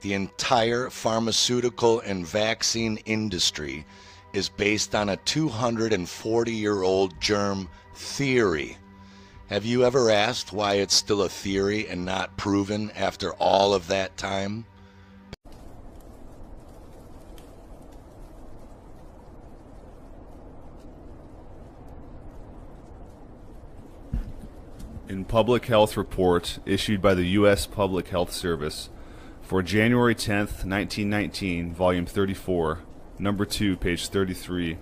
The entire pharmaceutical and vaccine industry is based on a 240-year-old germ theory. Have you ever asked why it's still a theory and not proven after all of that time? In Public Health Report issued by the U.S. Public Health Service for January 10th, 1919, Volume 34, Number 2, page 33,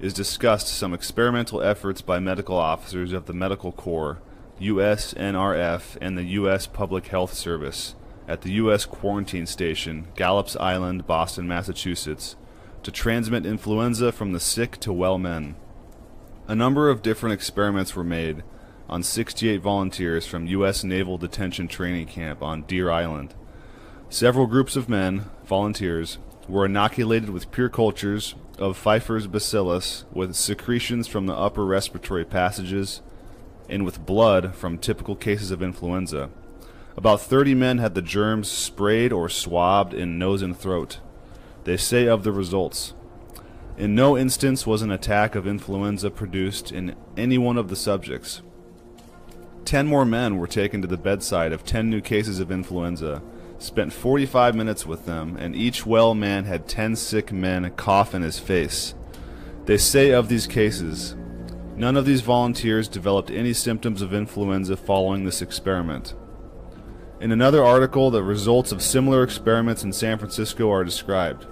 is discussed some experimental efforts by medical officers of the Medical Corps, U.S. NRF, and the U.S. Public Health Service at the U.S. Quarantine Station, Gallops Island, Boston, Massachusetts, to transmit influenza from the sick to well men. A number of different experiments were made on 68 volunteers from U.S. Naval Detention Training Camp on Deer Island. Several groups of men, volunteers, were inoculated with pure cultures of Pfeiffer's bacillus with secretions from the upper respiratory passages and with blood from typical cases of influenza. About 30 men had the germs sprayed or swabbed in nose and throat. They say of the results, in no instance was an attack of influenza produced in any one of the subjects. 10 more men were taken to the bedside of 10 new cases of influenza, spent 45 minutes with them, and each well man had 10 sick men cough in his face. They say of these cases, none of these volunteers developed any symptoms of influenza following this experiment. In another article, the results of similar experiments in San Francisco are described.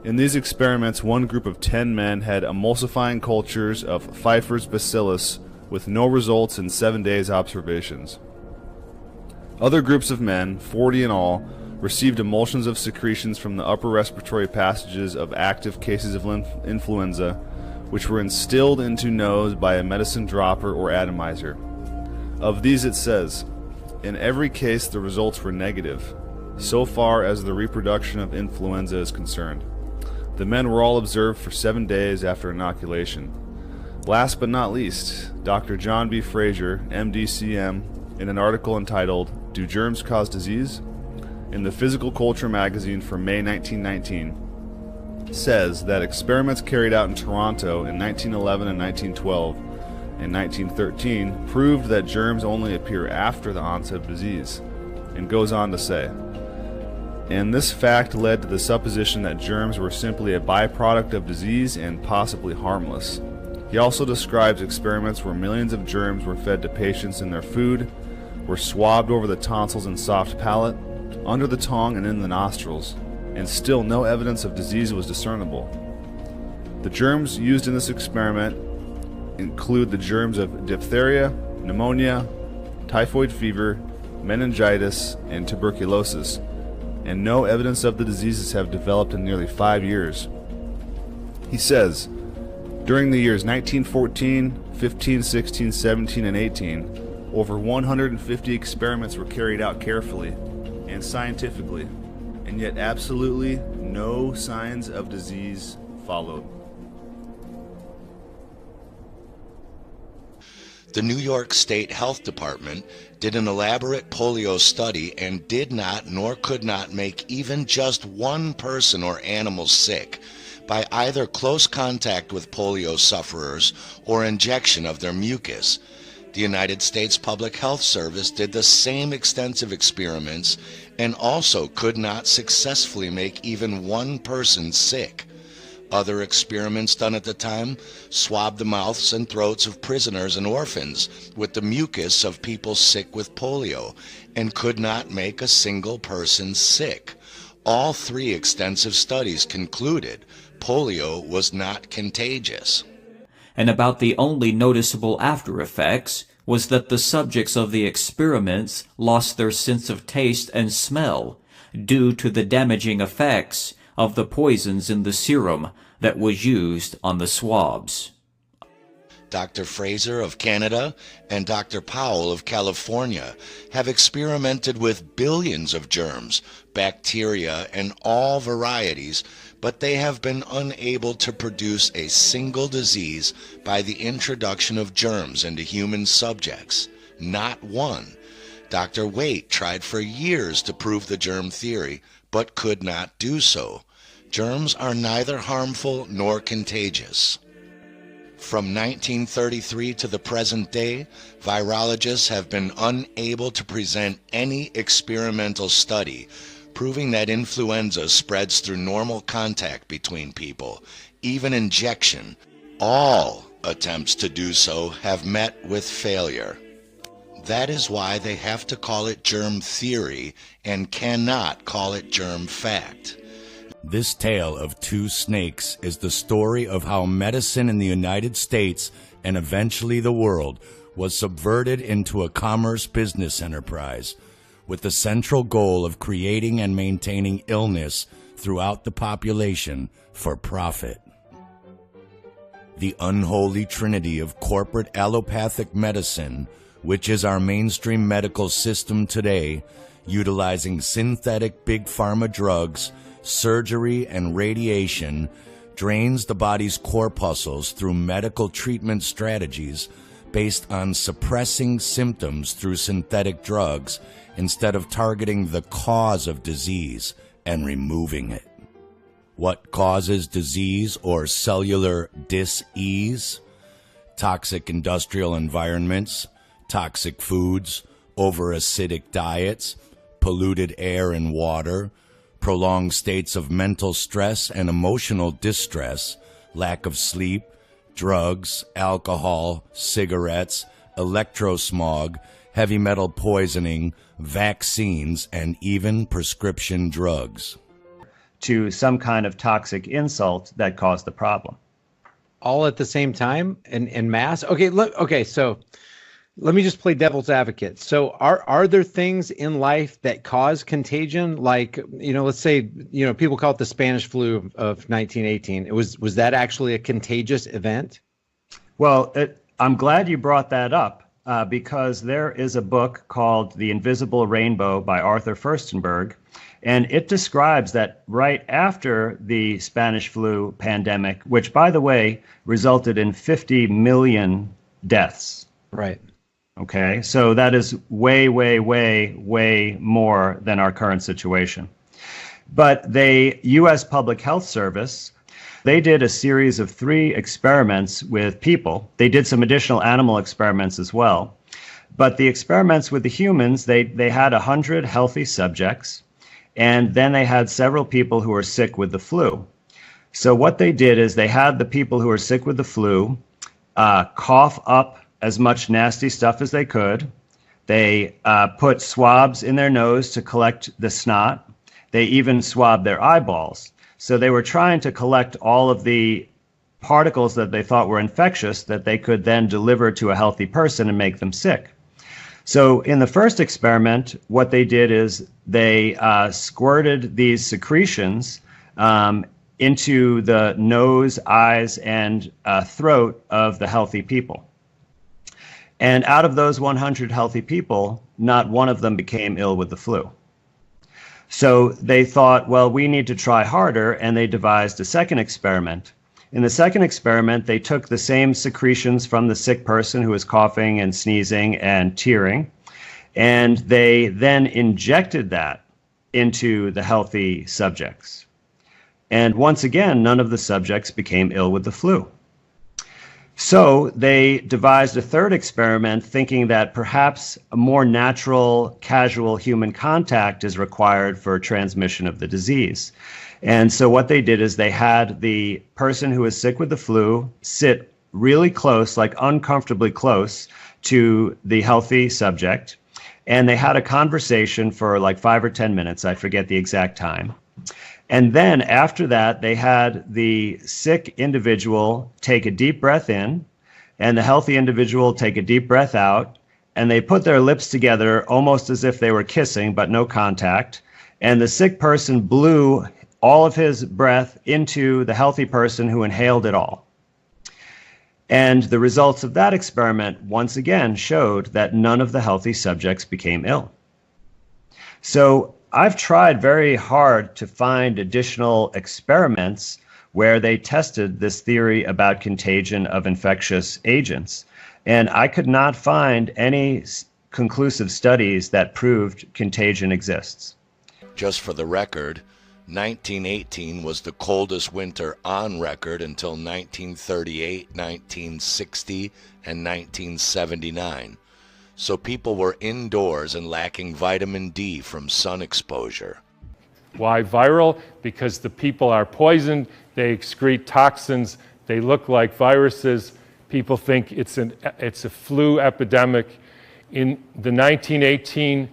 In these experiments, one group of 10 men had emulsifying cultures of Pfeiffer's bacillus with no results in 7 days observations. Other groups of men, 40 in all, received emulsions of secretions from the upper respiratory passages of active cases of influenza, which were instilled into nose by a medicine dropper or atomizer. Of these it says, in every case the results were negative, so far as the reproduction of influenza is concerned. The men were all observed for 7 days after inoculation. Last but not least, Dr. John B. Fraser, MD-CM, in an article entitled, Do Germs Cause Disease?, in the Physical Culture magazine for May 1919, says that experiments carried out in Toronto in 1911 and 1912 and 1913 proved that germs only appear after the onset of disease, and goes on to say, and this fact led to the supposition that germs were simply a byproduct of disease and possibly harmless. He also describes experiments where millions of germs were fed to patients in their food, were swabbed over the tonsils and soft palate, under the tongue and in the nostrils, and still no evidence of disease was discernible. The germs used in this experiment include the germs of diphtheria, pneumonia, typhoid fever, meningitis, and tuberculosis, and no evidence of the diseases have developed in nearly 5 years. He says, during the years 1914, 15, 16, 17, and 18, over 150 experiments were carried out carefully and scientifically, and yet absolutely no signs of disease followed. The New York State Health Department did an elaborate polio study and did not nor could not make even just one person or animal sick by either close contact with polio sufferers or injection of their mucus. The United States Public Health Service did the same extensive experiments and also could not successfully make even one person sick. Other experiments done at the time swabbed the mouths and throats of prisoners and orphans with the mucus of people sick with polio and could not make a single person sick. All 3 extensive studies concluded polio was not contagious. And about the only noticeable after effects was that the subjects of the experiments lost their sense of taste and smell due to the damaging effects of the poisons in the serum that was used on the swabs. Dr. Fraser of Canada and Dr. Powell of California have experimented with billions of germs, bacteria, and all varieties, but they have been unable to produce a single disease by the introduction of germs into human subjects. Not one. Dr. Waite tried for years to prove the germ theory, but could not do so. Germs are neither harmful nor contagious. From 1933 to the present day, virologists have been unable to present any experimental study proving that influenza spreads through normal contact between people, even injection. All attempts to do so have met with failure. That is why they have to call it germ theory and cannot call it germ fact. This tale of two snakes is the story of how medicine in the United States and eventually the world was subverted into a commerce business enterprise with the central goal of creating and maintaining illness throughout the population for profit. The unholy trinity of corporate allopathic medicine, which is our mainstream medical system today, utilizing synthetic big pharma drugs, surgery, and radiation, drains the body's corpuscles through medical treatment strategies based on suppressing symptoms through synthetic drugs instead of targeting the cause of disease and removing it. What causes disease or cellular dis-ease? Toxic industrial environments, toxic foods, over-acidic diets, polluted air and water, prolonged states of mental stress and emotional distress, lack of sleep, drugs, alcohol, cigarettes, electrosmog, heavy metal poisoning, vaccines, and even prescription drugs. To some kind of toxic insult that caused the problem. All at the same time in mass? So let me just play devil's advocate. So are there things in life that cause contagion? Like, let's say, people call it the Spanish flu of 1918. Was that actually a contagious event? Well, I'm glad you brought that up because there is a book called The Invisible Rainbow by Arthur Furstenberg, and it describes that right after the Spanish flu pandemic, which, by the way, resulted in 50 million deaths. Right. Okay, so that is way, way, way, way more than our current situation. But the U.S. Public Health Service, they did a series of 3 experiments with people. They did some additional animal experiments as well. But the experiments with the humans, they had 100 healthy subjects, and then they had several people who were sick with the flu. So what they did is they had the people who were sick with the flu cough up as much nasty stuff as they could. They put swabs in their nose to collect the snot. They even swabbed their eyeballs. So they were trying to collect all of the particles that they thought were infectious that they could then deliver to a healthy person and make them sick. So in the first experiment, what they did is they squirted these secretions into the nose, eyes, and throat of the healthy people. And out of those 100 healthy people, not one of them became ill with the flu. So they thought, well, we need to try harder, and they devised a second experiment. In the second experiment, they took the same secretions from the sick person who was coughing and sneezing and tearing, and they then injected that into the healthy subjects. And once again, none of the subjects became ill with the flu. So they devised a third experiment thinking that perhaps a more natural, casual human contact is required for transmission of the disease. And so what they did is they had the person who was sick with the flu sit really close, like uncomfortably close to the healthy subject. And they had a conversation for like 5 or 10 minutes. I forget the exact time. And then after that, they had the sick individual take a deep breath in and the healthy individual take a deep breath out. And they put their lips together almost as if they were kissing, but no contact. And the sick person blew all of his breath into the healthy person who inhaled it all. And the results of that experiment once again showed that none of the healthy subjects became ill. So I've tried very hard to find additional experiments where they tested this theory about contagion of infectious agents. And I could not find any conclusive studies that proved contagion exists. Just for the record, 1918 was the coldest winter on record until 1938, 1960, and 1979. So people were indoors and lacking vitamin D from sun exposure. Why viral? Because the people are poisoned, they excrete toxins, they look like viruses. People think it's a flu epidemic. In the 1918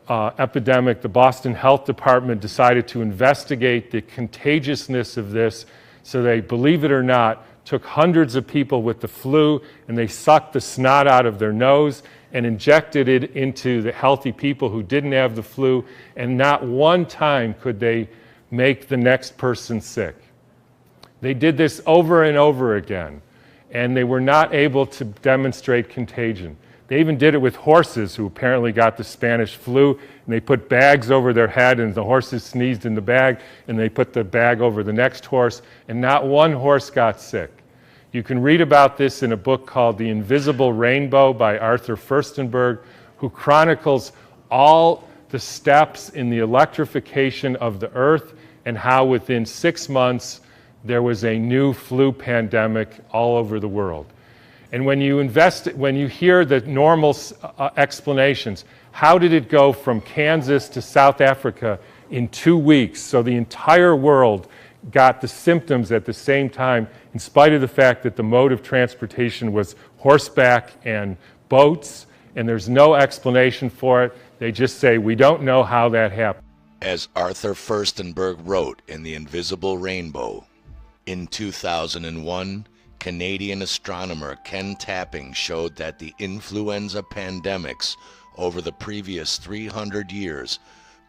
epidemic, the Boston Health Department decided to investigate the contagiousness of this. So they, believe it or not, took hundreds of people with the flu and they sucked the snot out of their nose and injected it into the healthy people who didn't have the flu, and not one time could they make the next person sick. They did this over and over again, and they were not able to demonstrate contagion. They even did it with horses who apparently got the Spanish flu, and they put bags over their head, and the horses sneezed in the bag, and they put the bag over the next horse, and not one horse got sick. You can read about this in a book called The Invisible Rainbow by Arthur Furstenberg, who chronicles all the steps in the electrification of the earth and how within 6 months there was a new flu pandemic all over the world. And when you hear the normal explanations, how did it go from Kansas to South Africa in 2 weeks? So the entire world got the symptoms at the same time, in spite of the fact that the mode of transportation was horseback and boats, and there's no explanation for it. They just say, we don't know how that happened. As Arthur Furstenberg wrote in The Invisible Rainbow, in 2001, Canadian astronomer Ken Tapping showed that the influenza pandemics over the previous 300 years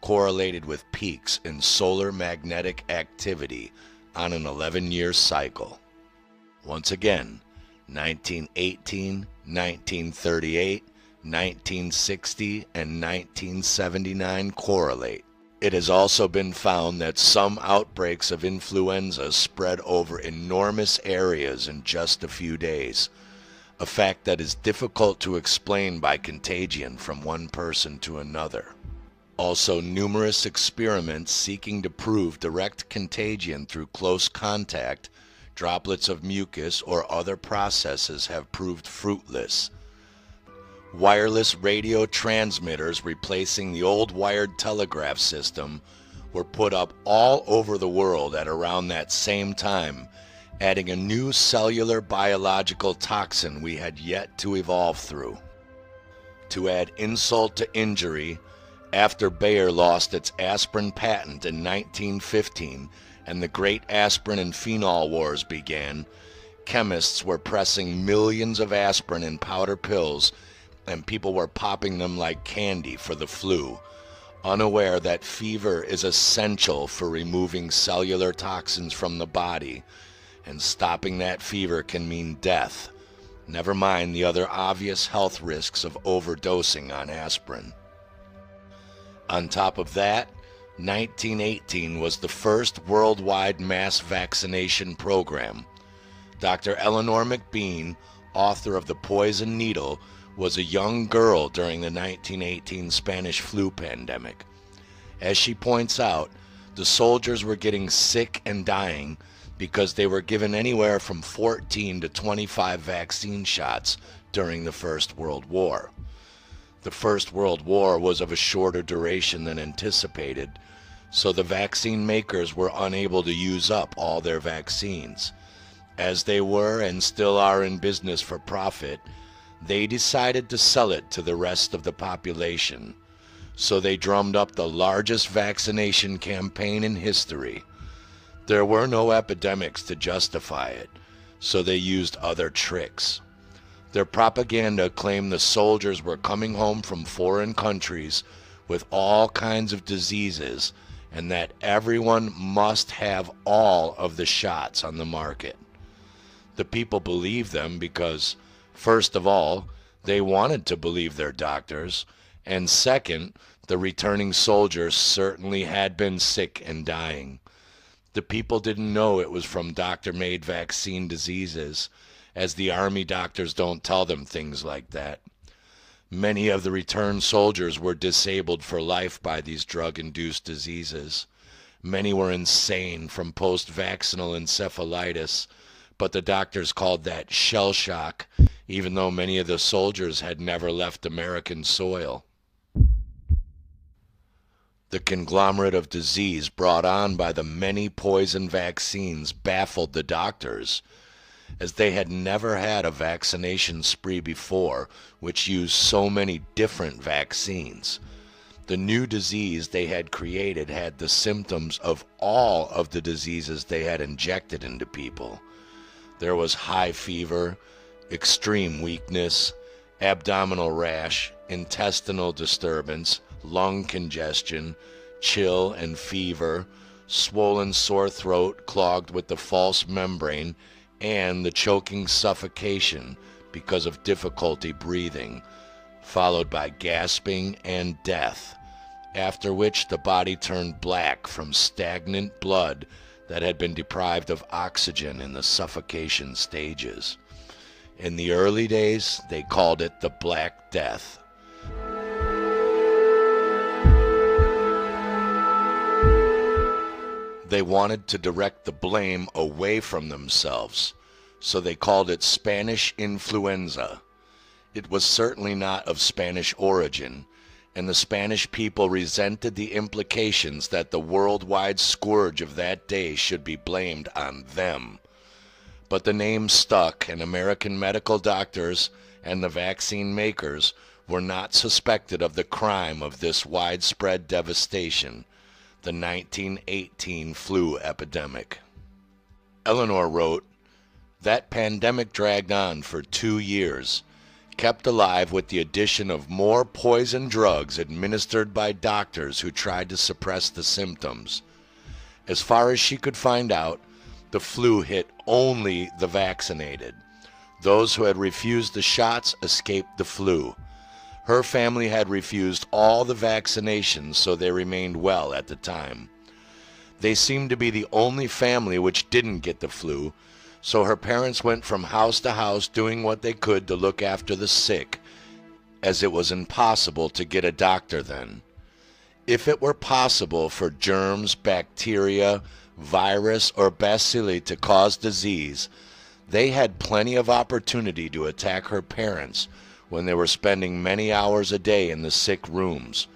correlated with peaks in solar magnetic activity on an 11-year cycle. Once again, 1918, 1938, 1960, and 1979 correlate. It has also been found that some outbreaks of influenza spread over enormous areas in just a few days, a fact that is difficult to explain by contagion from one person to another. Also, numerous experiments seeking to prove direct contagion through close contact, droplets of mucus, or other processes have proved fruitless. Wireless radio transmitters replacing the old wired telegraph system were put up all over the world at around that same time, adding a new cellular biological toxin we had yet to evolve through. To add insult to injury, after Bayer lost its aspirin patent in 1915 and the great aspirin and phenol wars began, chemists were pressing millions of aspirin in powder pills, and people were popping them like candy for the flu, unaware that fever is essential for removing cellular toxins from the body, and stopping that fever can mean death, never mind the other obvious health risks of overdosing on aspirin. On top of that, 1918 was the first worldwide mass vaccination program. Dr. Eleanor McBean, author of The Poison Needle, was a young girl during the 1918 Spanish flu pandemic. As she points out, the soldiers were getting sick and dying because they were given anywhere from 14 to 25 vaccine shots during the First World War. The First World War was of a shorter duration than anticipated, so the vaccine makers were unable to use up all their vaccines. As they were and still are in business for profit, they decided to sell it to the rest of the population. So they drummed up the largest vaccination campaign in history. There were no epidemics to justify it, so they used other tricks. Their propaganda claimed the soldiers were coming home from foreign countries with all kinds of diseases and that everyone must have all of the shots on the market. The people believed them because, first of all, they wanted to believe their doctors, and second, the returning soldiers certainly had been sick and dying. The people didn't know it was from doctor-made vaccine diseases, as the army doctors don't tell them things like that. Many of the returned soldiers were disabled for life by these drug-induced diseases. Many were insane from post-vaccinal encephalitis, but the doctors called that shell shock, even though many of the soldiers had never left American soil. The conglomerate of disease brought on by the many poison vaccines baffled the doctors, as they had never had a vaccination spree before which used so many different vaccines. The new disease they had created had the symptoms of all of the diseases they had injected into people. There was high fever, extreme weakness, abdominal rash, intestinal disturbance, lung congestion, chill and fever, swollen sore throat clogged with the false membrane, and the choking suffocation because of difficulty breathing, followed by gasping and death, after which the body turned black from stagnant blood that had been deprived of oxygen in the suffocation stages. In the early days, they called it the Black Death. They wanted to direct the blame away from themselves, so they called it Spanish influenza. It was certainly not of Spanish origin, and the Spanish people resented the implications that the worldwide scourge of that day should be blamed on them. But the name stuck, and American medical doctors and the vaccine makers were not suspected of the crime of this widespread devastation, the 1918 flu epidemic. Eleanor wrote, "That pandemic dragged on for 2 years, kept alive with the addition of more poison drugs administered by doctors who tried to suppress the symptoms. As far as she could find out, the flu hit only the vaccinated. Those who had refused the shots escaped the flu. Her family had refused all the vaccinations, so they remained well at the time. They seemed to be the only family which didn't get the flu, so her parents went from house to house doing what they could to look after the sick, as it was impossible to get a doctor then. If it were possible for germs, bacteria, virus, or bacilli to cause disease, they had plenty of opportunity to attack her parents when they were spending many hours a day in the sick rooms.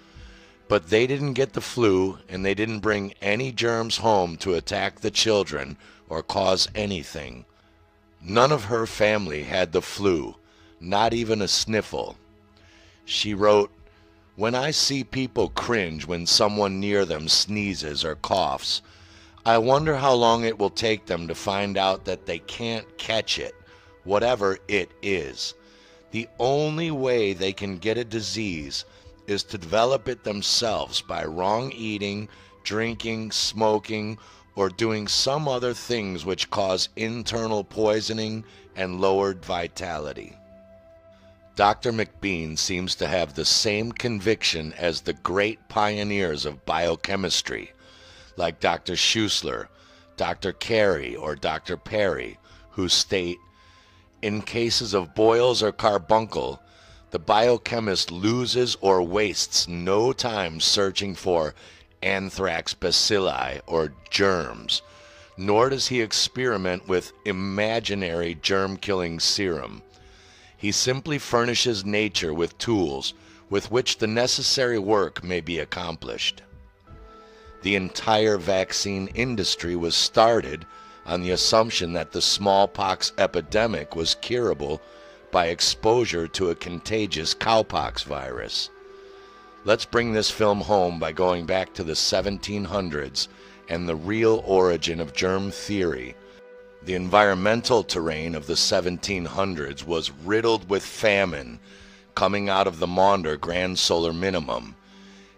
But they didn't get the flu, and they didn't bring any germs home to attack the children or cause anything. None of her family had the flu, not even a sniffle." She wrote, "When I see people cringe when someone near them sneezes or coughs, I wonder how long it will take them to find out that they can't catch it, whatever it is. The only way they can get a disease is to develop it themselves by wrong eating, drinking, smoking, or doing some other things which cause internal poisoning and lowered vitality." Dr. McBean seems to have the same conviction as the great pioneers of biochemistry, like Dr. Schussler, Dr. Carey, or Dr. Perry, who state, "In cases of boils or carbuncle, the biochemist loses or wastes no time searching for anthrax bacilli or germs, nor does he experiment with imaginary germ-killing serum. He simply furnishes nature with tools with which the necessary work may be accomplished." The entire vaccine industry was started on the assumption that the smallpox epidemic was curable by exposure to a contagious cowpox virus. Let's bring this film home by going back to the 1700s and the real origin of germ theory. The environmental terrain of the 1700s was riddled with famine coming out of the Maunder Grand Solar Minimum.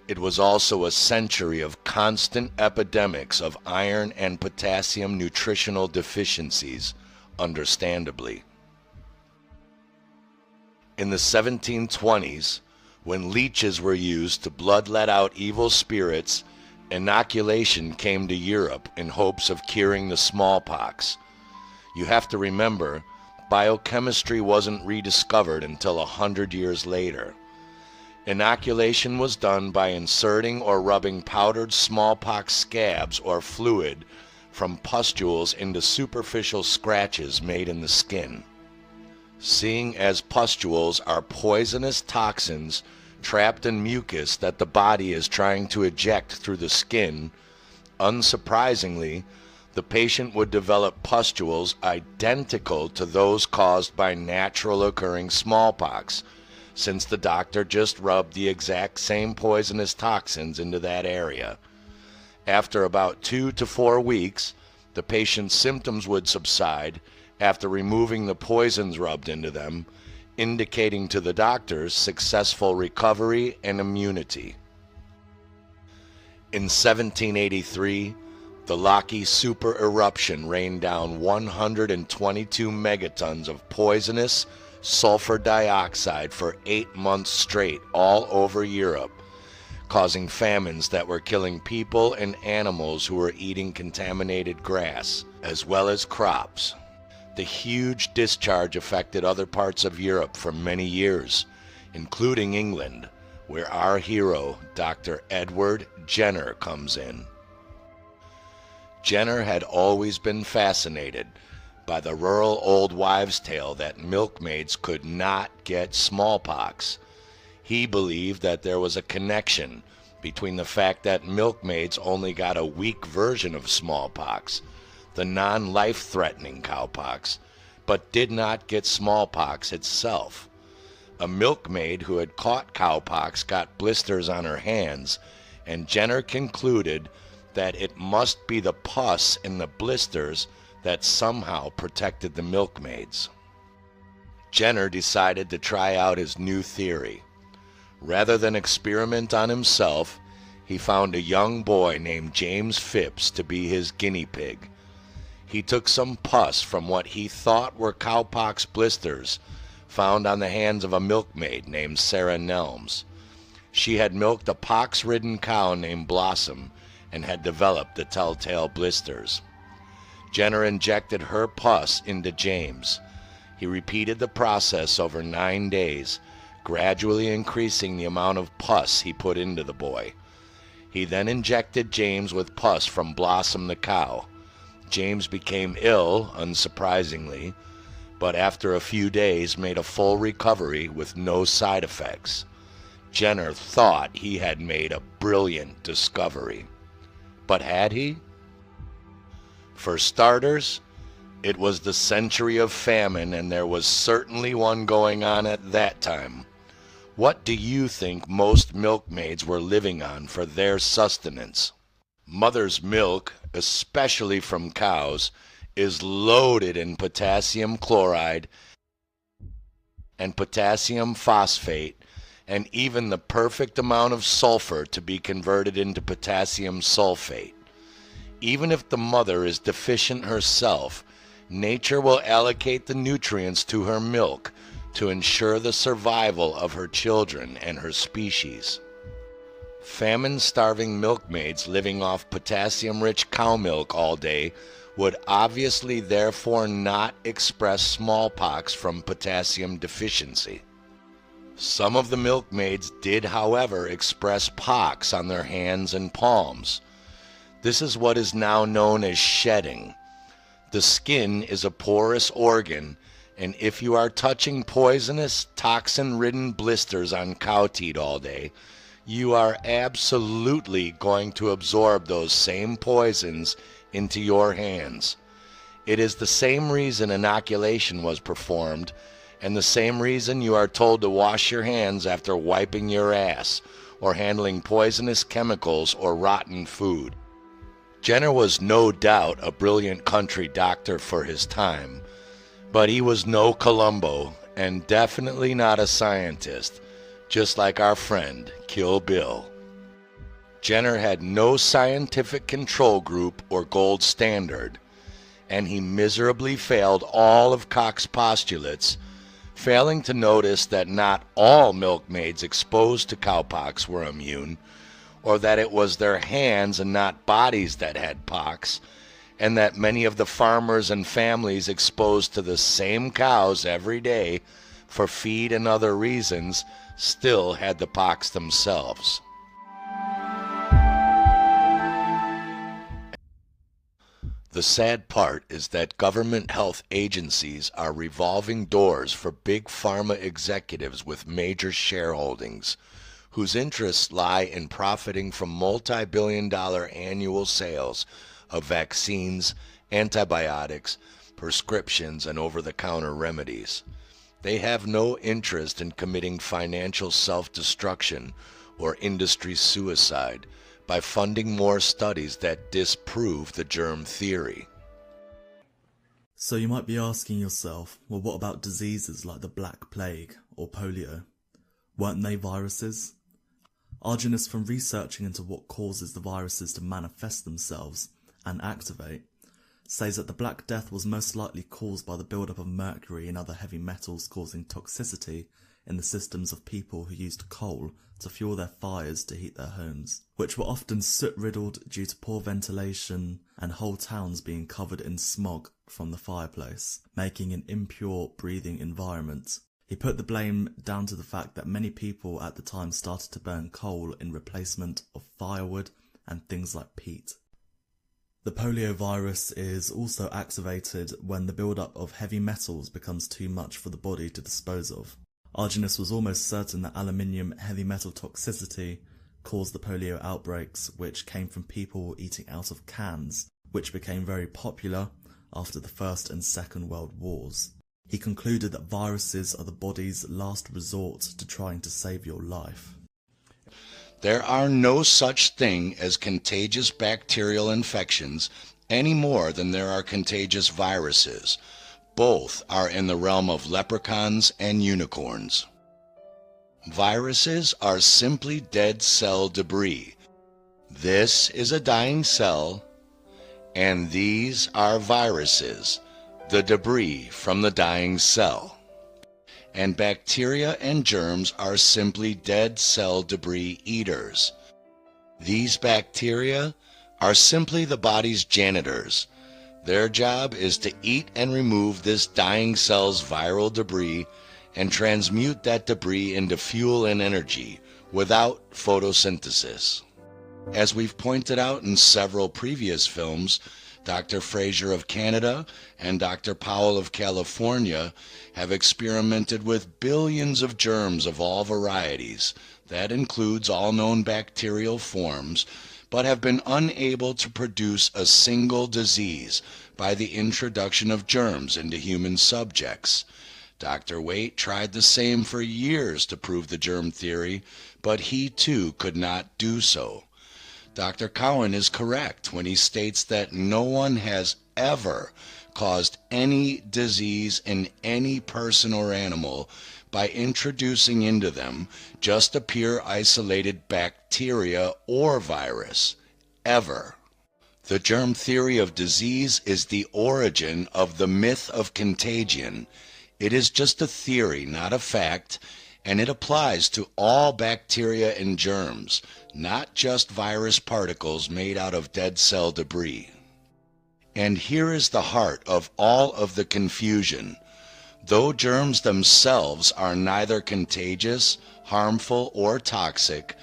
It was also a century of constant epidemics of iron and potassium nutritional deficiencies, understandably. In the 1720s, when leeches were used to bloodlet out evil spirits, inoculation came to Europe in hopes of curing the smallpox. You have to remember, biochemistry wasn't rediscovered until 100 years later. Inoculation was done by inserting or rubbing powdered smallpox scabs or fluid from pustules into superficial scratches made in the skin. Seeing as pustules are poisonous toxins trapped in mucus that the body is trying to eject through the skin, unsurprisingly, the patient would develop pustules identical to those caused by natural occurring smallpox, since the doctor just rubbed the exact same poisonous toxins into that area. After about 2 to 4 weeks, the patient's symptoms would subside after removing the poisons rubbed into them, indicating to the doctors successful recovery and immunity. In 1783, the Laki super eruption rained down 122 megatons of poisonous sulfur dioxide for 8 months straight all over Europe, causing famines that were killing people and animals who were eating contaminated grass, as well as crops. The huge discharge affected other parts of Europe for many years, including England, where our hero, Dr. Edward Jenner, comes in. Jenner had always been fascinated by the rural old wives' tale that milkmaids could not get smallpox. He believed that there was a connection between the fact that milkmaids only got a weak version of smallpox, the non-life-threatening cowpox, but did not get smallpox itself. A milkmaid who had caught cowpox got blisters on her hands, and Jenner concluded that it must be the pus in the blisters that somehow protected the milkmaids. Jenner decided to try out his new theory. Rather than experiment on himself, he found a young boy named James Phipps to be his guinea pig. He took some pus from what he thought were cowpox blisters found on the hands of a milkmaid named Sarah Nelms. She had milked a pox-ridden cow named Blossom and had developed the telltale blisters. Jenner injected her pus into James. He repeated the process over 9 days, gradually increasing the amount of pus he put into the boy. He then injected James with pus from Blossom the cow. James became ill, unsurprisingly, but after a few days made a full recovery with no side effects. Jenner thought he had made a brilliant discovery. But had he? For starters, it was the century of famine, and there was certainly one going on at that time. What do you think most milkmaids were living on for their sustenance? Mother's milk, especially from cows, is loaded in potassium chloride and potassium phosphate, and even the perfect amount of sulfur to be converted into potassium sulfate. Even if the mother is deficient herself, nature will allocate the nutrients to her milk to ensure the survival of her children and her species. Famine-starving milkmaids living off potassium-rich cow milk all day would obviously therefore not express smallpox from potassium deficiency. Some of the milkmaids did, however, express pox on their hands and palms. This is what is now known as shedding. The skin is a porous organ, and if you are touching poisonous, toxin-ridden blisters on cow teat all day, you are absolutely going to absorb those same poisons into your hands. It is the same reason inoculation was performed, and the same reason you are told to wash your hands after wiping your ass or handling poisonous chemicals or rotten food. Jenner was no doubt a brilliant country doctor for his time, but he was no Columbo and definitely not a scientist, just like our friend Kill Bill. Jenner had no scientific control group or gold standard, and he miserably failed all of Koch's postulates, failing to notice that not all milkmaids exposed to cowpox were immune, or that it was their hands and not bodies that had pox, and that many of the farmers and families exposed to the same cows every day for feed and other reasons, still had the pox themselves. The sad part is that government health agencies are revolving doors for big pharma executives with major shareholdings, whose interests lie in profiting from multi-billion-dollar annual sales of vaccines, antibiotics, prescriptions, and over-the-counter remedies. They have no interest in committing financial self-destruction or industry suicide by funding more studies that disprove the germ theory. So you might be asking yourself, well, what about diseases like the Black Plague or polio? Weren't they viruses? Arjunus, from researching into what causes the viruses to manifest themselves and activate, says that the Black Death was most likely caused by the buildup of mercury and other heavy metals causing toxicity in the systems of people who used coal to fuel their fires to heat their homes, which were often soot-riddled due to poor ventilation and whole towns being covered in smog from the fireplace, making an impure breathing environment. He put the blame down to the fact that many people at the time started to burn coal in replacement of firewood and things like peat. The polio virus is also activated when the buildup of heavy metals becomes too much for the body to dispose of. Arjunus was almost certain that aluminium heavy metal toxicity caused the polio outbreaks, which came from people eating out of cans, which became very popular after the First and Second World Wars. He concluded that viruses are the body's last resort to trying to save your life. There are no such thing as contagious bacterial infections any more than there are contagious viruses. Both are in the realm of leprechauns and unicorns. Viruses are simply dead cell debris. This is a dying cell, and these are viruses, the debris from the dying cell. And bacteria and germs are simply dead cell debris eaters. These bacteria are simply the body's janitors. Their job is to eat and remove this dying cell's viral debris and transmute that debris into fuel and energy without photosynthesis. As we've pointed out in several previous films, Dr. Fraser of Canada and Dr. Powell of California have experimented with billions of germs of all varieties. That includes all known bacterial forms, but have been unable to produce a single disease by the introduction of germs into human subjects. Dr. Waite tried the same for years to prove the germ theory, but he too could not do so. Dr. Cowan is correct when he states that no one has ever caused any disease in any person or animal by introducing into them just a pure isolated bacteria or virus, ever. The germ theory of disease is the origin of the myth of contagion. It is just a theory, not a fact, and it applies to all bacteria and germs, not just virus particles made out of dead cell debris. And here is the heart of all of the confusion. Though germs themselves are neither contagious, harmful, or toxic,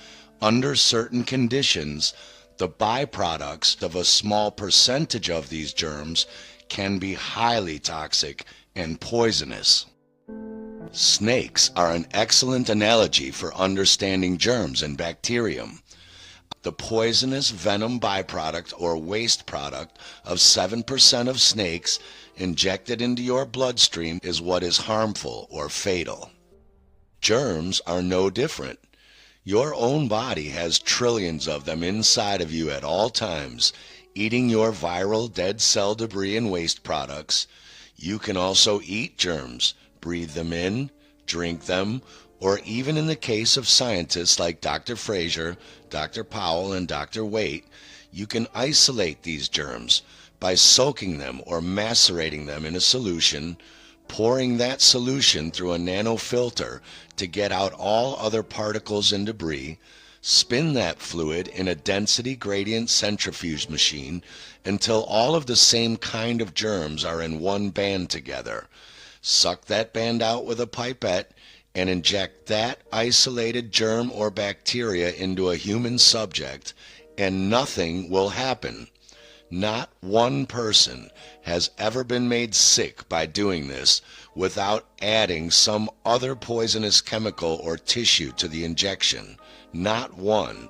under certain conditions, the byproducts of a small percentage of these germs can be highly toxic and poisonous. Snakes are an excellent analogy for understanding germs and bacterium. The poisonous venom byproduct or waste product of 7% of snakes injected into your bloodstream is what is harmful or fatal. Germs are no different. Your own body has trillions of them inside of you at all times, eating your viral dead cell debris and waste products. You can also eat germs, breathe them in, drink them, or even in the case of scientists like Dr. Fraser, Dr. Powell, and Dr. Waite, you can isolate these germs by soaking them or macerating them in a solution, pouring that solution through a nanofilter to get out all other particles and debris, spin that fluid in a density gradient centrifuge machine until all of the same kind of germs are in one band together. suck that band out with a pipette, and inject that isolated germ or bacteria into a human subject, and nothing will happen. Not one person has ever been made sick by doing this without adding some other poisonous chemical or tissue to the injection. Not one.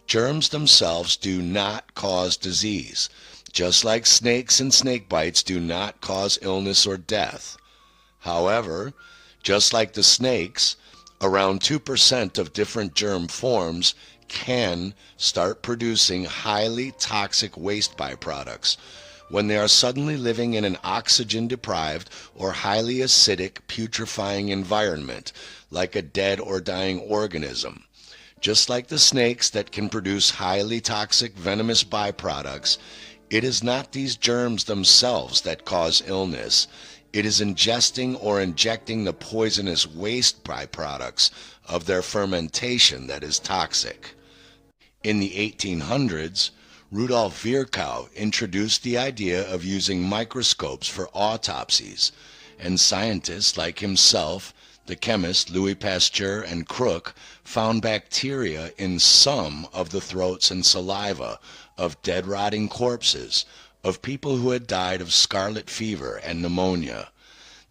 Germs themselves do not cause disease, just like snakes and snake bites do not cause illness or death. However, just like the snakes, around 2% of different germ forms can start producing highly toxic waste byproducts when they are suddenly living in an oxygen-deprived or highly acidic, putrefying environment, like a dead or dying organism. Just like the snakes that can produce highly toxic venomous byproducts, it is not these germs themselves that cause illness. It is ingesting or injecting the poisonous waste byproducts of their fermentation that is toxic. In the 1800s, Rudolf Virchow introduced the idea of using microscopes for autopsies, and scientists like himself, the chemists Louis Pasteur and Crook, found bacteria in some of the throats and saliva of dead rotting corpses of people who had died of scarlet fever and pneumonia.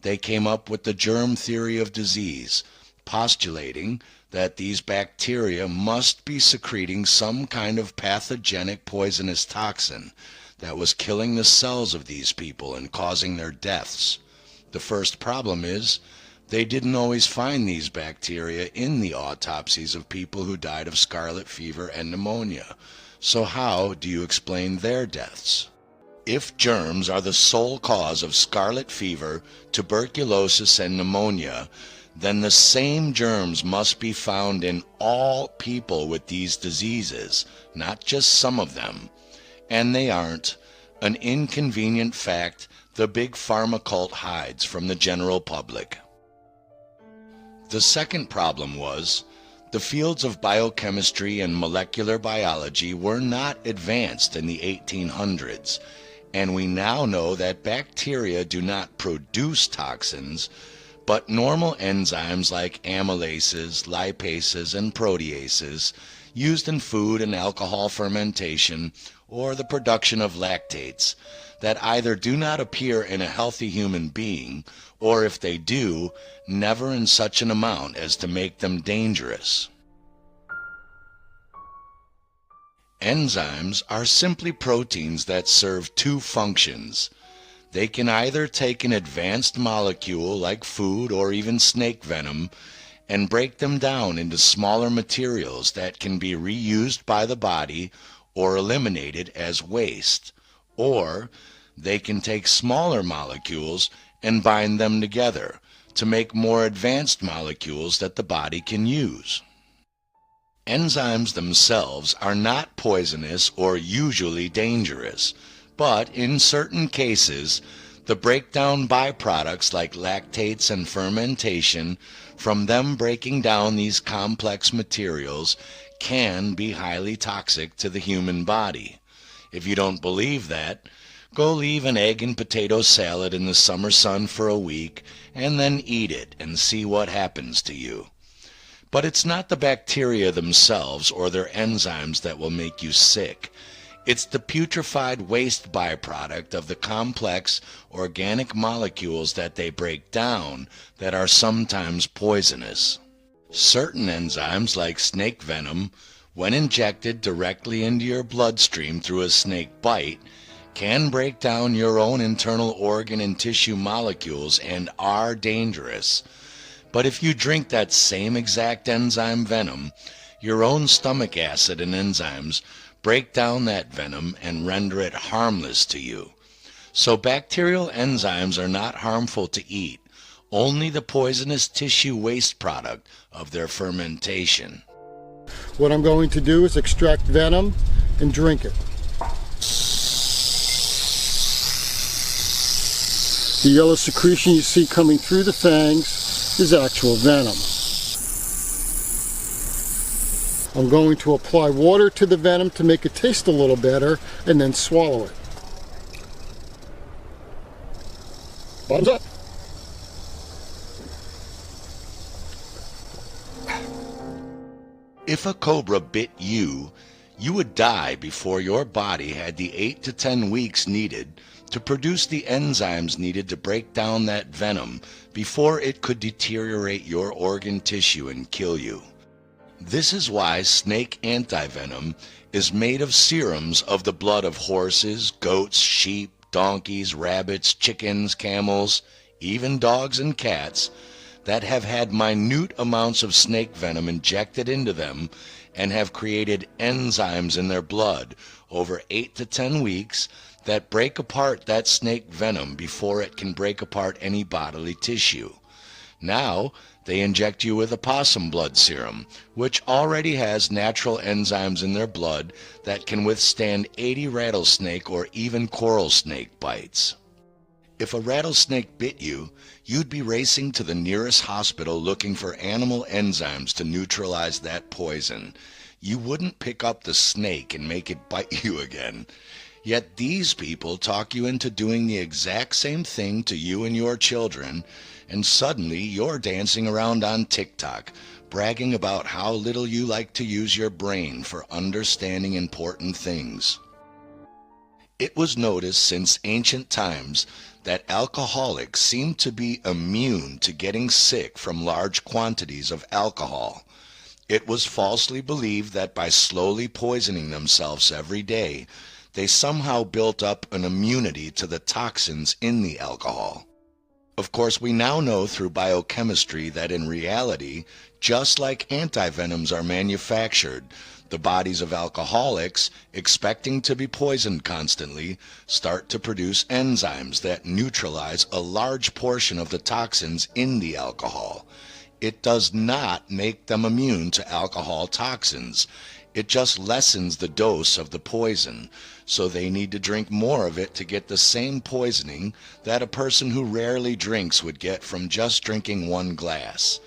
They came up with the germ theory of disease, postulating that these bacteria must be secreting some kind of pathogenic poisonous toxin that was killing the cells of these people and causing their deaths. The first problem is they didn't always find these bacteria in the autopsies of people who died of scarlet fever and pneumonia. So how do you explain their deaths? If germs are the sole cause of scarlet fever, tuberculosis, and pneumonia, then the same germs must be found in all people with these diseases, not just some of them. And they aren't. An inconvenient fact the big pharma cult hides from the general public. The second problem was the fields of biochemistry and molecular biology were not advanced in the 1800s, and we now know that bacteria do not produce toxins, but normal enzymes like amylases, lipases, and proteases used in food and alcohol fermentation or the production of lactates that either do not appear in a healthy human being, or if they do, never in such an amount as to make them dangerous. Enzymes are simply proteins that serve two functions. They can either take an advanced molecule like food or even snake venom and break them down into smaller materials that can be reused by the body or eliminated as waste, or they can take smaller molecules and bind them together to make more advanced molecules that the body can use. Enzymes themselves are not poisonous or usually dangerous, but in certain cases, the breakdown byproducts like lactates and fermentation from them breaking down these complex materials can be highly toxic to the human body. If you don't believe that, go leave an egg and potato salad in the summer sun for a week and then eat it and see what happens to you. But it's not the bacteria themselves or their enzymes that will make you sick. It's the putrefied waste byproduct of the complex organic molecules that they break down that are sometimes poisonous. Certain enzymes, like snake venom, when injected directly into your bloodstream through a snake bite, can break down your own internal organ and tissue molecules and are dangerous. But if you drink that same exact enzyme venom, your own stomach acid and enzymes break down that venom and render it harmless to you. So bacterial enzymes are not harmful to eat, only the poisonous tissue waste product of their fermentation. What I'm going to do is extract venom and drink it. The yellow secretion you see coming through the fangs is actual venom. I'm going to apply water to the venom to make it taste a little better and then swallow it. Bottoms up. If a cobra bit you, you would die before your body had the 8 to 10 weeks needed to produce the enzymes needed to break down that venom before it could deteriorate your organ tissue and kill you. This is why snake antivenom is made of serums of the blood of horses, goats, sheep, donkeys, rabbits, chickens, camels, even dogs and cats that have had minute amounts of snake venom injected into them and have created enzymes in their blood over 8 to 10 weeks that break apart that snake venom before it can break apart any bodily tissue. Now, they inject you with a possum blood serum, which already has natural enzymes in their blood that can withstand 80 rattlesnake or even coral snake bites. If a rattlesnake bit you, you'd be racing to the nearest hospital looking for animal enzymes to neutralize that poison. You wouldn't pick up the snake and make it bite you again. Yet these people talk you into doing the exact same thing to you and your children, and suddenly you're dancing around on TikTok, bragging about how little you like to use your brain for understanding important things. It was noticed since ancient times that alcoholics seem to be immune to getting sick from large quantities of alcohol. It was falsely believed that by slowly poisoning themselves every day, they somehow built up an immunity to the toxins in the alcohol. Of course, we now know through biochemistry that in reality, just like antivenoms are manufactured, the bodies of alcoholics, expecting to be poisoned constantly, start to produce enzymes that neutralize a large portion of the toxins in the alcohol. It does not make them immune to alcohol toxins. It just lessens the dose of the poison, so they need to drink more of it to get the same poisoning that a person who rarely drinks would get from just drinking one glass.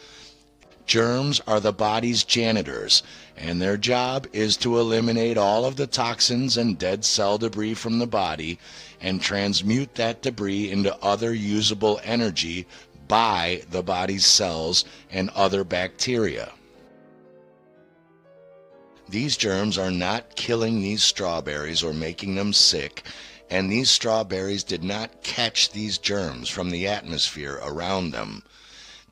Germs are the body's janitors, and their job is to eliminate all of the toxins and dead cell debris from the body and transmute that debris into other usable energy by the body's cells and other bacteria. These germs are not killing these strawberries or making them sick, and these strawberries did not catch these germs from the atmosphere around them.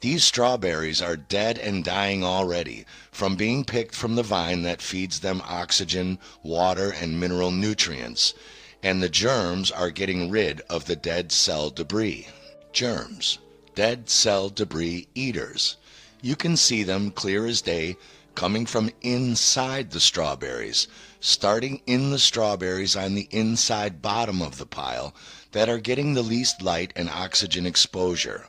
These strawberries are dead and dying already from being picked from the vine that feeds them oxygen, water, and mineral nutrients, and the germs are getting rid of the dead cell debris. Germs, dead cell debris eaters. You can see them clear as day coming from inside the strawberries, starting in the strawberries on the inside bottom of the pile that are getting the least light and oxygen exposure.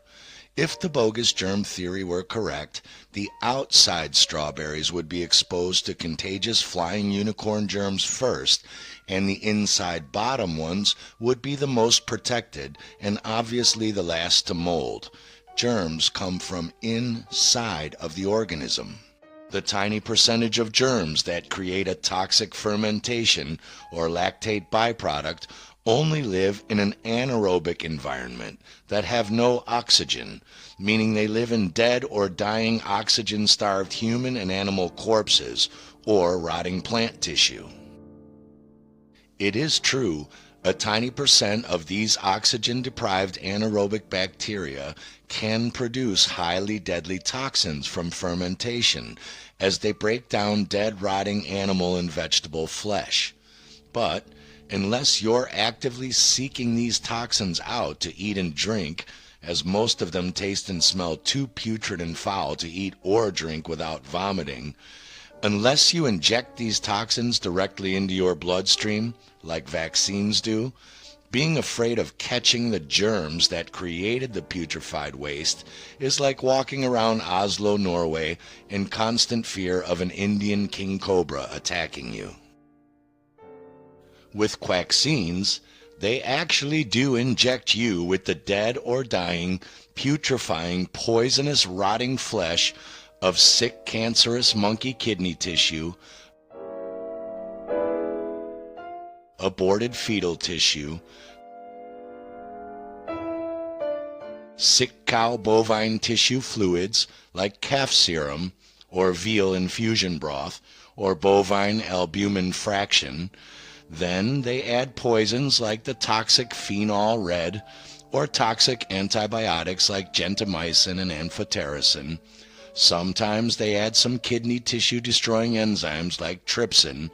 If the bogus germ theory were correct, the outside strawberries would be exposed to contagious flying unicorn germs first, and the inside bottom ones would be the most protected and obviously the last to mold. Germs come from inside of the organism. The tiny percentage of germs that create a toxic fermentation or lactate byproduct only live in an anaerobic environment that have no oxygen, meaning they live in dead or dying oxygen-starved human and animal corpses or rotting plant tissue. It is true, a tiny percent of these oxygen-deprived anaerobic bacteria can produce highly deadly toxins from fermentation as they break down dead, rotting animal and vegetable flesh. But unless you're actively seeking these toxins out to eat and drink, as most of them taste and smell too putrid and foul to eat or drink without vomiting, unless you inject these toxins directly into your bloodstream, like vaccines do, being afraid of catching the germs that created the putrefied waste is like walking around Oslo, Norway, in constant fear of an Indian king cobra attacking you. With quaxines, they actually do inject you with the dead or dying, putrefying, poisonous, rotting flesh of sick, cancerous monkey kidney tissue, aborted fetal tissue, sick cow bovine tissue fluids like calf serum, or veal infusion broth, or bovine albumin fraction. Then they add poisons like the toxic phenol red, or toxic antibiotics like gentamicin and amphotericin. Sometimes they add some kidney tissue destroying enzymes like trypsin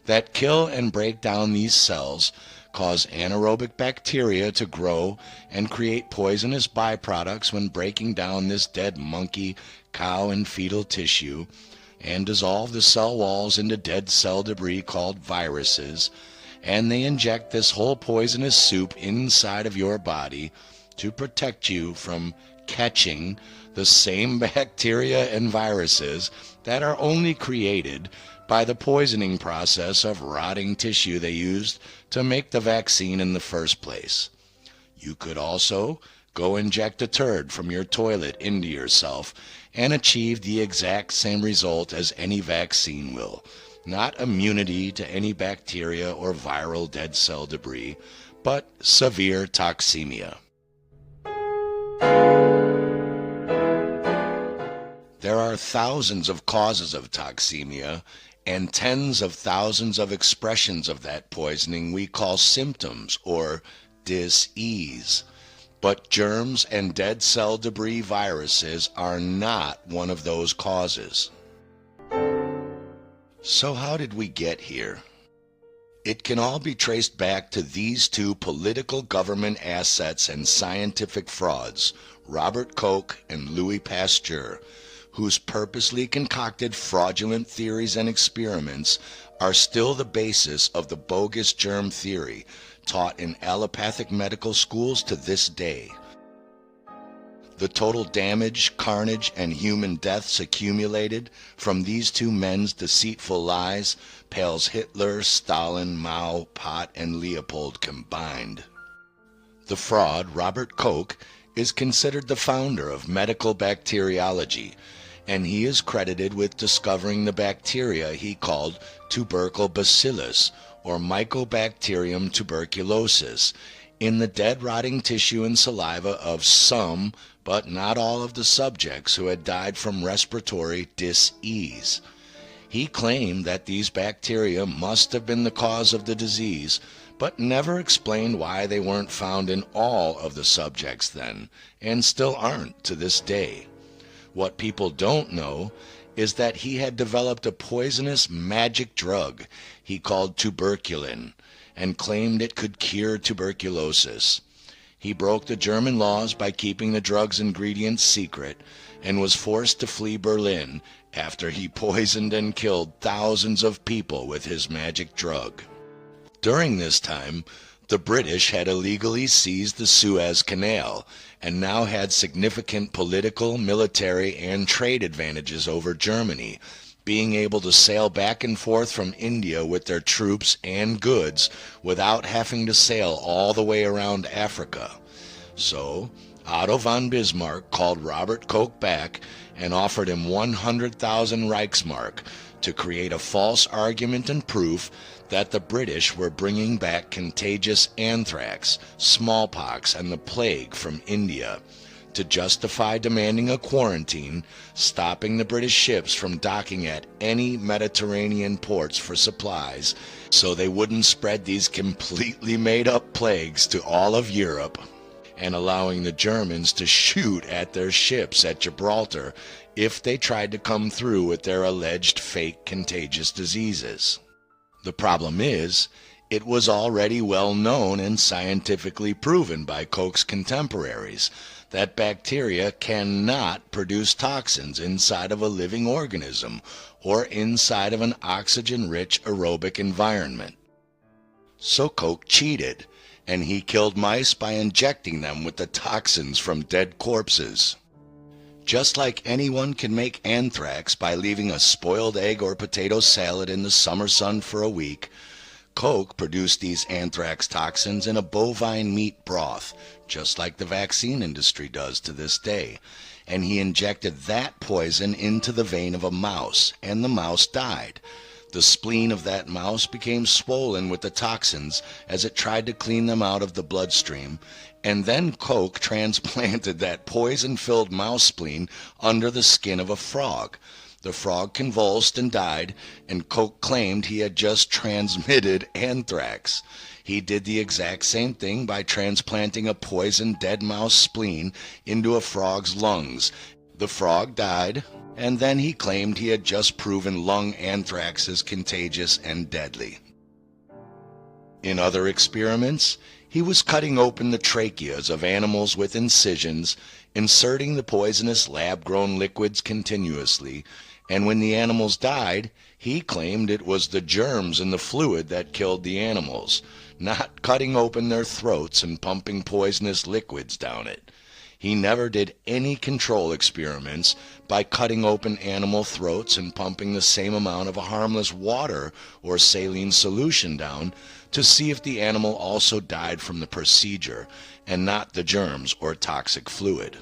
that kill and break down these cells, cause anaerobic bacteria to grow, and create poisonous byproducts when breaking down this dead monkey, cow, and fetal tissue, and dissolve the cell walls into dead cell debris called viruses. And they inject this whole poisonous soup inside of your body to protect you from catching the same bacteria and viruses that are only created by the poisoning process of rotting tissue they used to make the vaccine in the first place. You could also go inject a turd from your toilet into yourself and achieve the exact same result as any vaccine will. Not immunity to any bacteria or viral dead cell debris, but severe toxemia. There are thousands of causes of toxemia and tens of thousands of expressions of that poisoning we call symptoms or dis-ease. But germs and dead cell debris viruses are not one of those causes. So how did we get here? It can all be traced back to these two political government assets and scientific frauds, Robert Koch and Louis Pasteur, whose purposely concocted fraudulent theories and experiments are still the basis of the bogus germ theory taught in allopathic medical schools to this day. The total damage, carnage, and human deaths accumulated from these two men's deceitful lies pales Hitler, Stalin, Mao, Pot, and Leopold combined. The fraud, Robert Koch, is considered the founder of medical bacteriology, and he is credited with discovering the bacteria he called tubercle bacillus, or Mycobacterium tuberculosis, in the dead rotting tissue and saliva of some, but not all of the subjects who had died from respiratory dis-ease. He claimed that these bacteria must have been the cause of the disease, but never explained why they weren't found in all of the subjects then, and still aren't to this day. What people don't know is that he had developed a poisonous magic drug he called tuberculin, and claimed it could cure tuberculosis. He broke the German laws by keeping the drug's ingredients secret, and was forced to flee Berlin after he poisoned and killed thousands of people with his magic drug. During this time, the British had illegally seized the Suez Canal, and now had significant political, military, and trade advantages over Germany, being able to sail back and forth from India with their troops and goods without having to sail all the way around Africa. So, Otto von Bismarck called Robert Koch back and offered him 100,000 Reichsmark to create a false argument and proof that the British were bringing back contagious anthrax, smallpox, and the plague from India, to justify demanding a quarantine, stopping the British ships from docking at any Mediterranean ports for supplies, so they wouldn't spread these completely made-up plagues to all of Europe, and allowing the Germans to shoot at their ships at Gibraltar if they tried to come through with their alleged fake contagious diseases. The problem is, it was already well known and scientifically proven by Koch's contemporaries that bacteria cannot produce toxins inside of a living organism or inside of an oxygen-rich aerobic environment. So Koch cheated, and he killed mice by injecting them with the toxins from dead corpses. Just like anyone can make anthrax by leaving a spoiled egg or potato salad in the summer sun for a week, Koch produced these anthrax toxins in a bovine meat broth, just like the vaccine industry does to this day, and he injected that poison into the vein of a mouse, and the mouse died. The spleen of that mouse became swollen with the toxins as it tried to clean them out of the bloodstream, and then Koch transplanted that poison-filled mouse spleen under the skin of a frog, The frog convulsed and died, and Koch claimed he had just transmitted anthrax. He did the exact same thing by transplanting a poisoned dead mouse spleen into a frog's lungs. The frog died, and then he claimed he had just proven lung anthrax is contagious and deadly. In other experiments, he was cutting open the tracheas of animals with incisions, inserting the poisonous lab-grown liquids continuously, and when the animals died, he claimed it was the germs in the fluid that killed the animals, not cutting open their throats and pumping poisonous liquids down it. He never did any control experiments by cutting open animal throats and pumping the same amount of a harmless water or saline solution down to see if the animal also died from the procedure and not the germs or toxic fluid.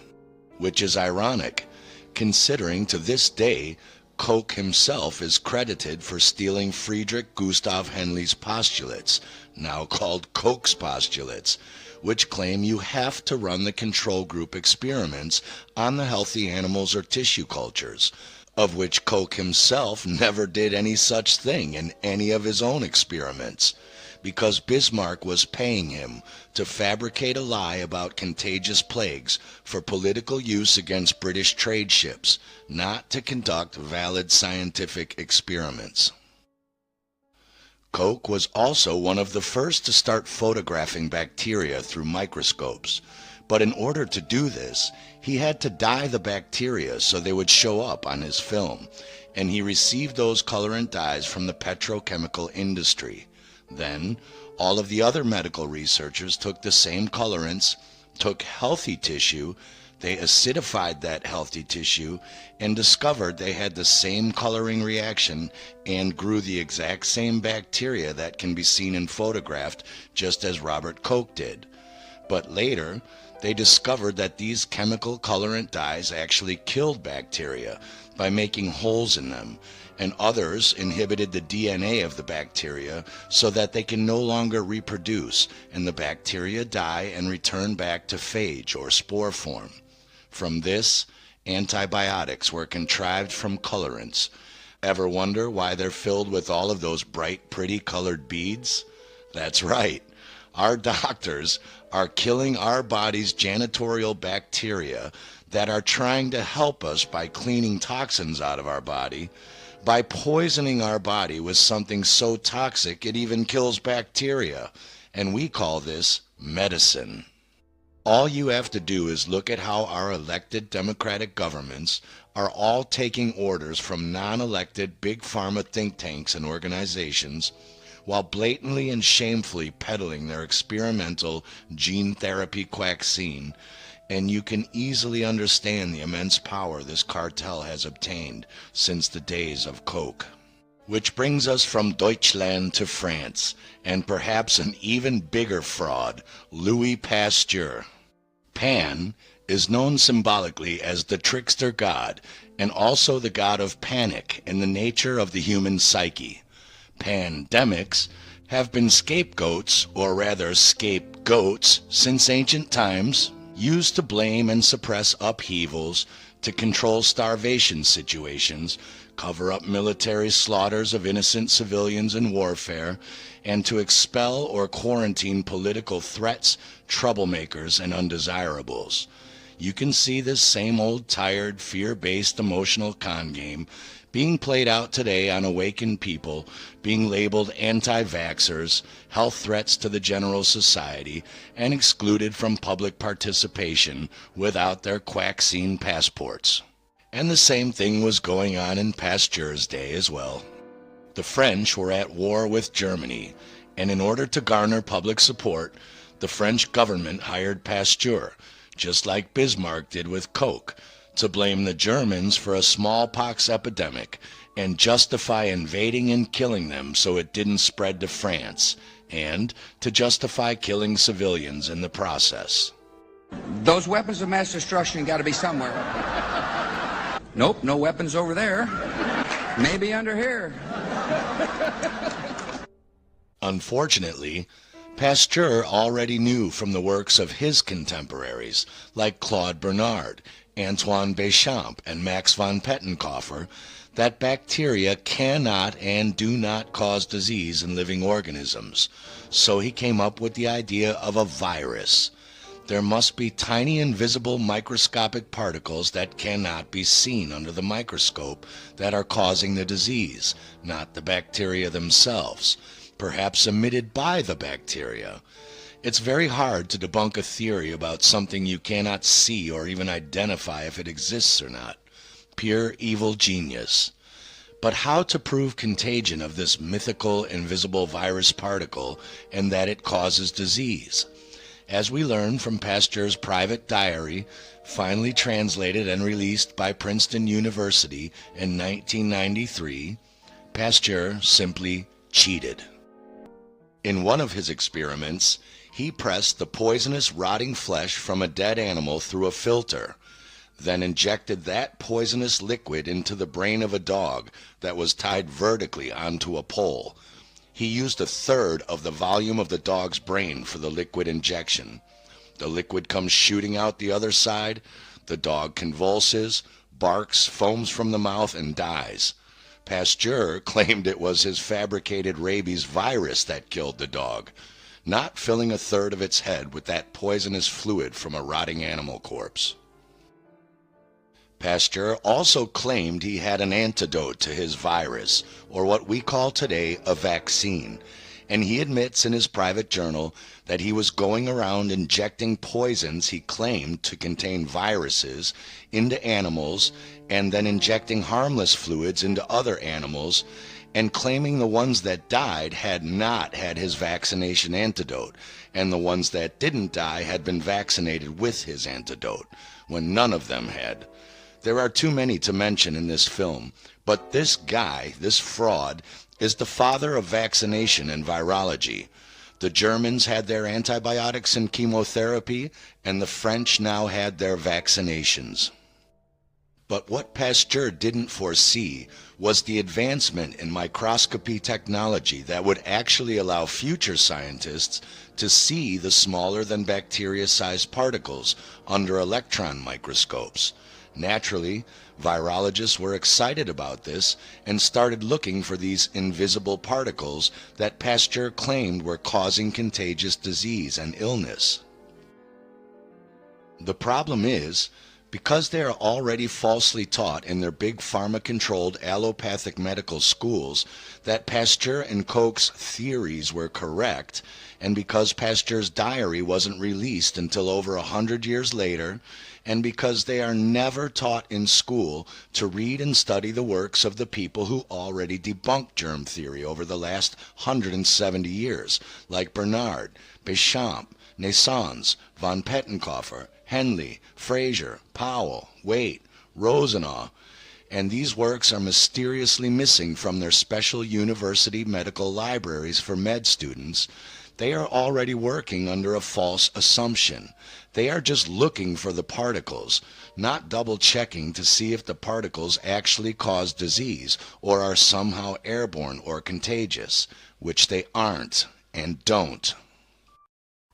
Which is ironic, considering to this day Koch himself is credited for stealing Friedrich Gustav Henle's postulates, now called Koch's postulates, which claim you have to run the control group experiments on the healthy animals or tissue cultures, of which Koch himself never did any such thing in any of his own experiments, because Bismarck was paying him to fabricate a lie about contagious plagues for political use against British trade ships, not to conduct valid scientific experiments. Koch was also one of the first to start photographing bacteria through microscopes, but in order to do this, he had to dye the bacteria so they would show up on his film, and he received those colorant dyes from the petrochemical industry. Then, all of the other medical researchers took the same colorants, took healthy tissue, they acidified that healthy tissue, and discovered they had the same coloring reaction and grew the exact same bacteria that can be seen and photographed, just as Robert Koch did. But later, they discovered that these chemical colorant dyes actually killed bacteria by making holes in them, and others inhibited the DNA of the bacteria so that they can no longer reproduce, and the bacteria die and return back to phage or spore form. From this, antibiotics were contrived from colorants. Ever wonder why they're filled with all of those bright, pretty colored beads? That's right. Our doctors are killing our body's janitorial bacteria that are trying to help us by cleaning toxins out of our body, by poisoning our body with something so toxic it even kills bacteria, and we call this medicine. All you have to do is look at how our elected democratic governments are all taking orders from non-elected big pharma think tanks and organizations, while blatantly and shamefully peddling their experimental gene therapy quacksine, and you can easily understand the immense power this cartel has obtained since the days of Koch. Which brings us from Deutschland to France, and perhaps an even bigger fraud, Louis Pasteur. Pan is known symbolically as the trickster god, and also the god of panic and the nature of the human psyche. Pandemics have been scapegoats, or rather scapegoats, since ancient times, used to blame and suppress upheavals, to control starvation situations, cover up military slaughters of innocent civilians in warfare, and to expel or quarantine political threats, troublemakers, and undesirables. You can see this same old tired, fear-based emotional con game being played out today on awakened people, being labeled anti-vaxxers, health threats to the general society, and excluded from public participation without their quacksine passports. And the same thing was going on in Pasteur's day as well. The French were at war with Germany, and in order to garner public support, the French government hired Pasteur, just like Bismarck did with Koch, to blame the Germans for a smallpox epidemic and justify invading and killing them so it didn't spread to France, and to justify killing civilians in the process. Those weapons of mass destruction got to be somewhere. Nope, no weapons over there. Maybe under here. Unfortunately, Pasteur already knew from the works of his contemporaries, like Claude Bernard, Antoine Béchamp, and Max von Pettenkofer, that bacteria cannot and do not cause disease in living organisms. So he came up with the idea of a virus. There must be tiny invisible microscopic particles that cannot be seen under the microscope that are causing the disease, not the bacteria themselves, perhaps emitted by the bacteria. It's very hard to debunk a theory about something you cannot see or even identify if it exists or not. Pure evil genius. But how to prove contagion of this mythical invisible virus particle and that it causes disease? As we learn from Pasteur's private diary, finally translated and released by Princeton University in 1993, Pasteur simply cheated. In one of his experiments, he pressed the poisonous rotting flesh from a dead animal through a filter, then injected that poisonous liquid into the brain of a dog that was tied vertically onto a pole. He used a third of the volume of the dog's brain for the liquid injection. The liquid comes shooting out the other side. The dog convulses, barks, foams from the mouth, and dies. Pasteur claimed it was his fabricated rabies virus that killed the dog, not filling a third of its head with that poisonous fluid from a rotting animal corpse. Pasteur also claimed he had an antidote to his virus, or what we call today a vaccine, and he admits in his private journal that he was going around injecting poisons he claimed to contain viruses into animals and then injecting harmless fluids into other animals, and claiming the ones that died had not had his vaccination antidote, and the ones that didn't die had been vaccinated with his antidote, when none of them had. There are too many to mention in this film, but this guy, this fraud, is the father of vaccination and virology. The Germans had their antibiotics and chemotherapy, and the French now had their vaccinations. But what Pasteur didn't foresee was the advancement in microscopy technology that would actually allow future scientists to see the smaller than bacteria-sized particles under electron microscopes. Naturally, virologists were excited about this and started looking for these invisible particles that Pasteur claimed were causing contagious disease and illness. The problem is, because they are already falsely taught in their big pharma-controlled allopathic medical schools that Pasteur and Koch's theories were correct, and because Pasteur's diary wasn't released until over 100 years later, and because they are never taught in school to read and study the works of the people who already debunked germ theory over the last 170 years, like Bernard, Béchamp, Naessens, von Pettenkofer, Henle, Fraser, Powell, Waite, Rosenau, and these works are mysteriously missing from their special university medical libraries for med students. They are already working under a false assumption. They are just looking for the particles, not double-checking to see if the particles actually cause disease or are somehow airborne or contagious, which they aren't and don't.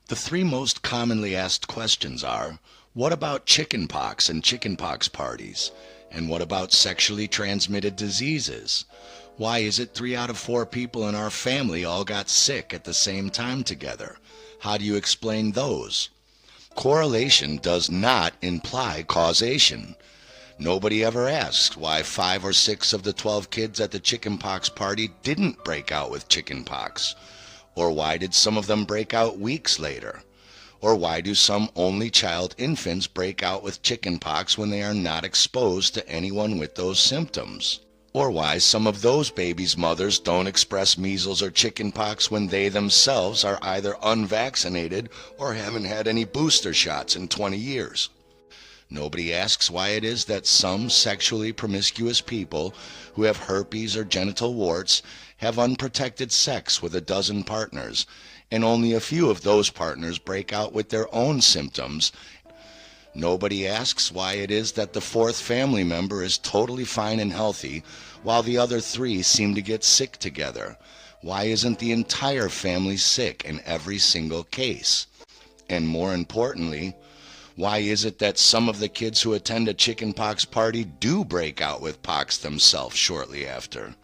The three most commonly asked questions are, what about chickenpox and chickenpox parties? And what about sexually transmitted diseases? Why is it 3 out of 4 people in our family all got sick at the same time together? How do you explain those? Correlation does not imply causation. Nobody ever asks why 5 or 6 of the 12 kids at the chickenpox party didn't break out with chickenpox. Or why did some of them break out weeks later? Or why do some only child infants break out with chickenpox when they are not exposed to anyone with those symptoms? Or why some of those babies' mothers don't express measles or chickenpox when they themselves are either unvaccinated or haven't had any booster shots in 20 years. Nobody asks why it is that some sexually promiscuous people who have herpes or genital warts have unprotected sex with a dozen partners, and only a few of those partners break out with their own symptoms. Nobody asks why it is that the 4th family member is totally fine and healthy, while the other 3 seem to get sick together. Why isn't the entire family sick in every single case? And more importantly, why is it that some of the kids who attend a chickenpox party do break out with pox themselves shortly after?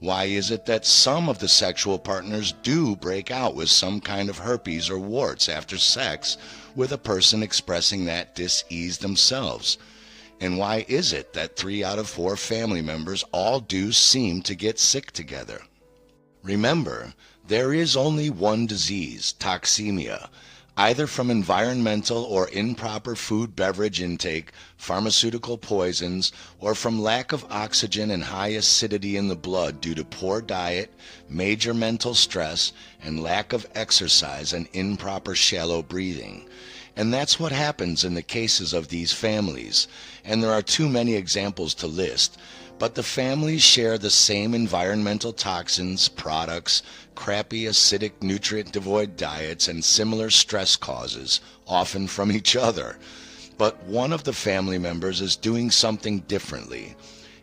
Why is it that some of the sexual partners do break out with some kind of herpes or warts after sex with a person expressing that dis-ease themselves? And why is it that 3 out of 4 family members all do seem to get sick together? Remember, there is only one disease, toxemia, either from environmental or improper food beverage intake, pharmaceutical poisons, or from lack of oxygen and high acidity in the blood due to poor diet, major mental stress, and lack of exercise and improper shallow breathing. And that's what happens in the cases of these families, and there are too many examples to list. But the families share the same environmental toxins, products, crappy acidic nutrient-devoid diets, and similar stress causes, often from each other. But one of the family members is doing something differently,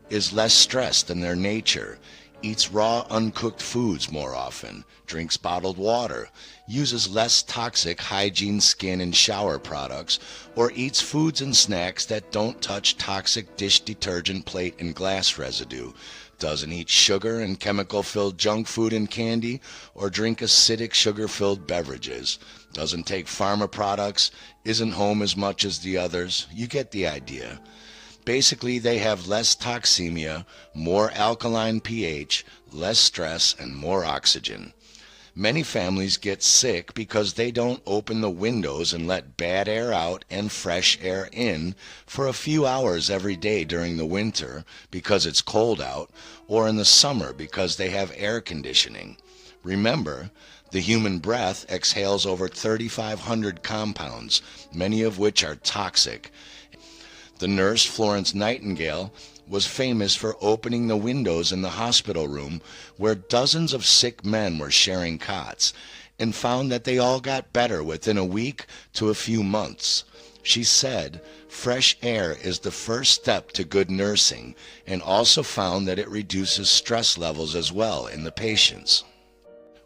is less stressed in their nature, eats raw, uncooked foods more often, drinks bottled water, uses less toxic hygiene skin and shower products, or eats foods and snacks that don't touch toxic dish detergent, plate, and glass residue, doesn't eat sugar and chemical-filled junk food and candy, or drink acidic sugar-filled beverages, doesn't take pharma products, isn't home as much as the others. You get the idea. Basically, they have less toxemia, more alkaline pH, less stress, and more oxygen. Many families get sick because they don't open the windows and let bad air out and fresh air in for a few hours every day during the winter because it's cold out, or in the summer because they have air conditioning. Remember, the human breath exhales over 3,500 compounds, many of which are toxic. The nurse, Florence Nightingale, was famous for opening the windows in the hospital room where dozens of sick men were sharing cots, and found that they all got better within a week to a few months. She said, fresh air is the first step to good nursing, and also found that it reduces stress levels as well in the patients.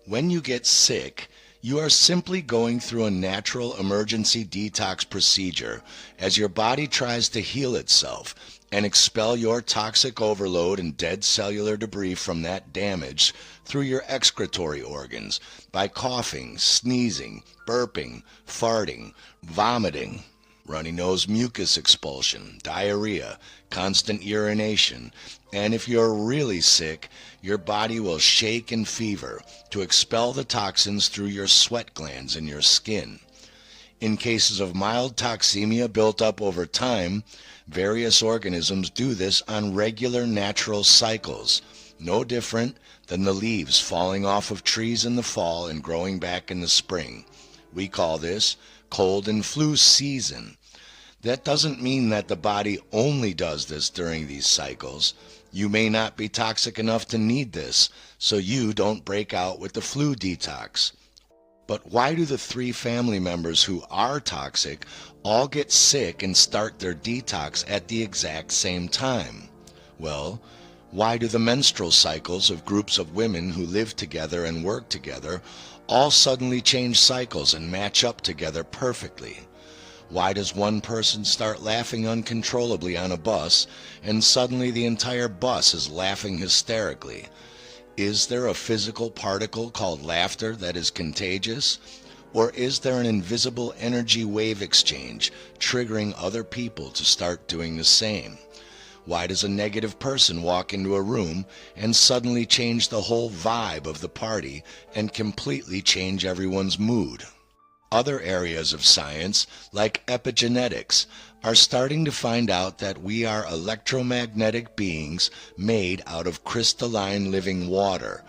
When you get sick, you are simply going through a natural emergency detox procedure as your body tries to heal itself and expel your toxic overload and dead cellular debris from that damage through your excretory organs by coughing, sneezing, burping, farting, vomiting, runny nose mucus expulsion, diarrhea, constant urination, and if you're really sick, your body will shake and fever to expel the toxins through your sweat glands in your skin. In cases of mild toxemia built up over time, various organisms do this on regular natural cycles, no different than the leaves falling off of trees in the fall and growing back in the spring. We call this cold and flu season. That doesn't mean that the body only does this during these cycles. You may not be toxic enough to need this, so you don't break out with the flu detox. But why do the 3 family members who are toxic all get sick and start their detox at the exact same time? Well, why do the menstrual cycles of groups of women who live together and work together all suddenly change cycles and match up together perfectly? Why does one person start laughing uncontrollably on a bus and suddenly the entire bus is laughing hysterically? Is there a physical particle called laughter that is contagious? Or is there an invisible energy wave exchange triggering other people to start doing the same? Why does a negative person walk into a room and suddenly change the whole vibe of the party and completely change everyone's mood? Other areas of science, like epigenetics, are starting to find out that we are electromagnetic beings made out of crystalline living water,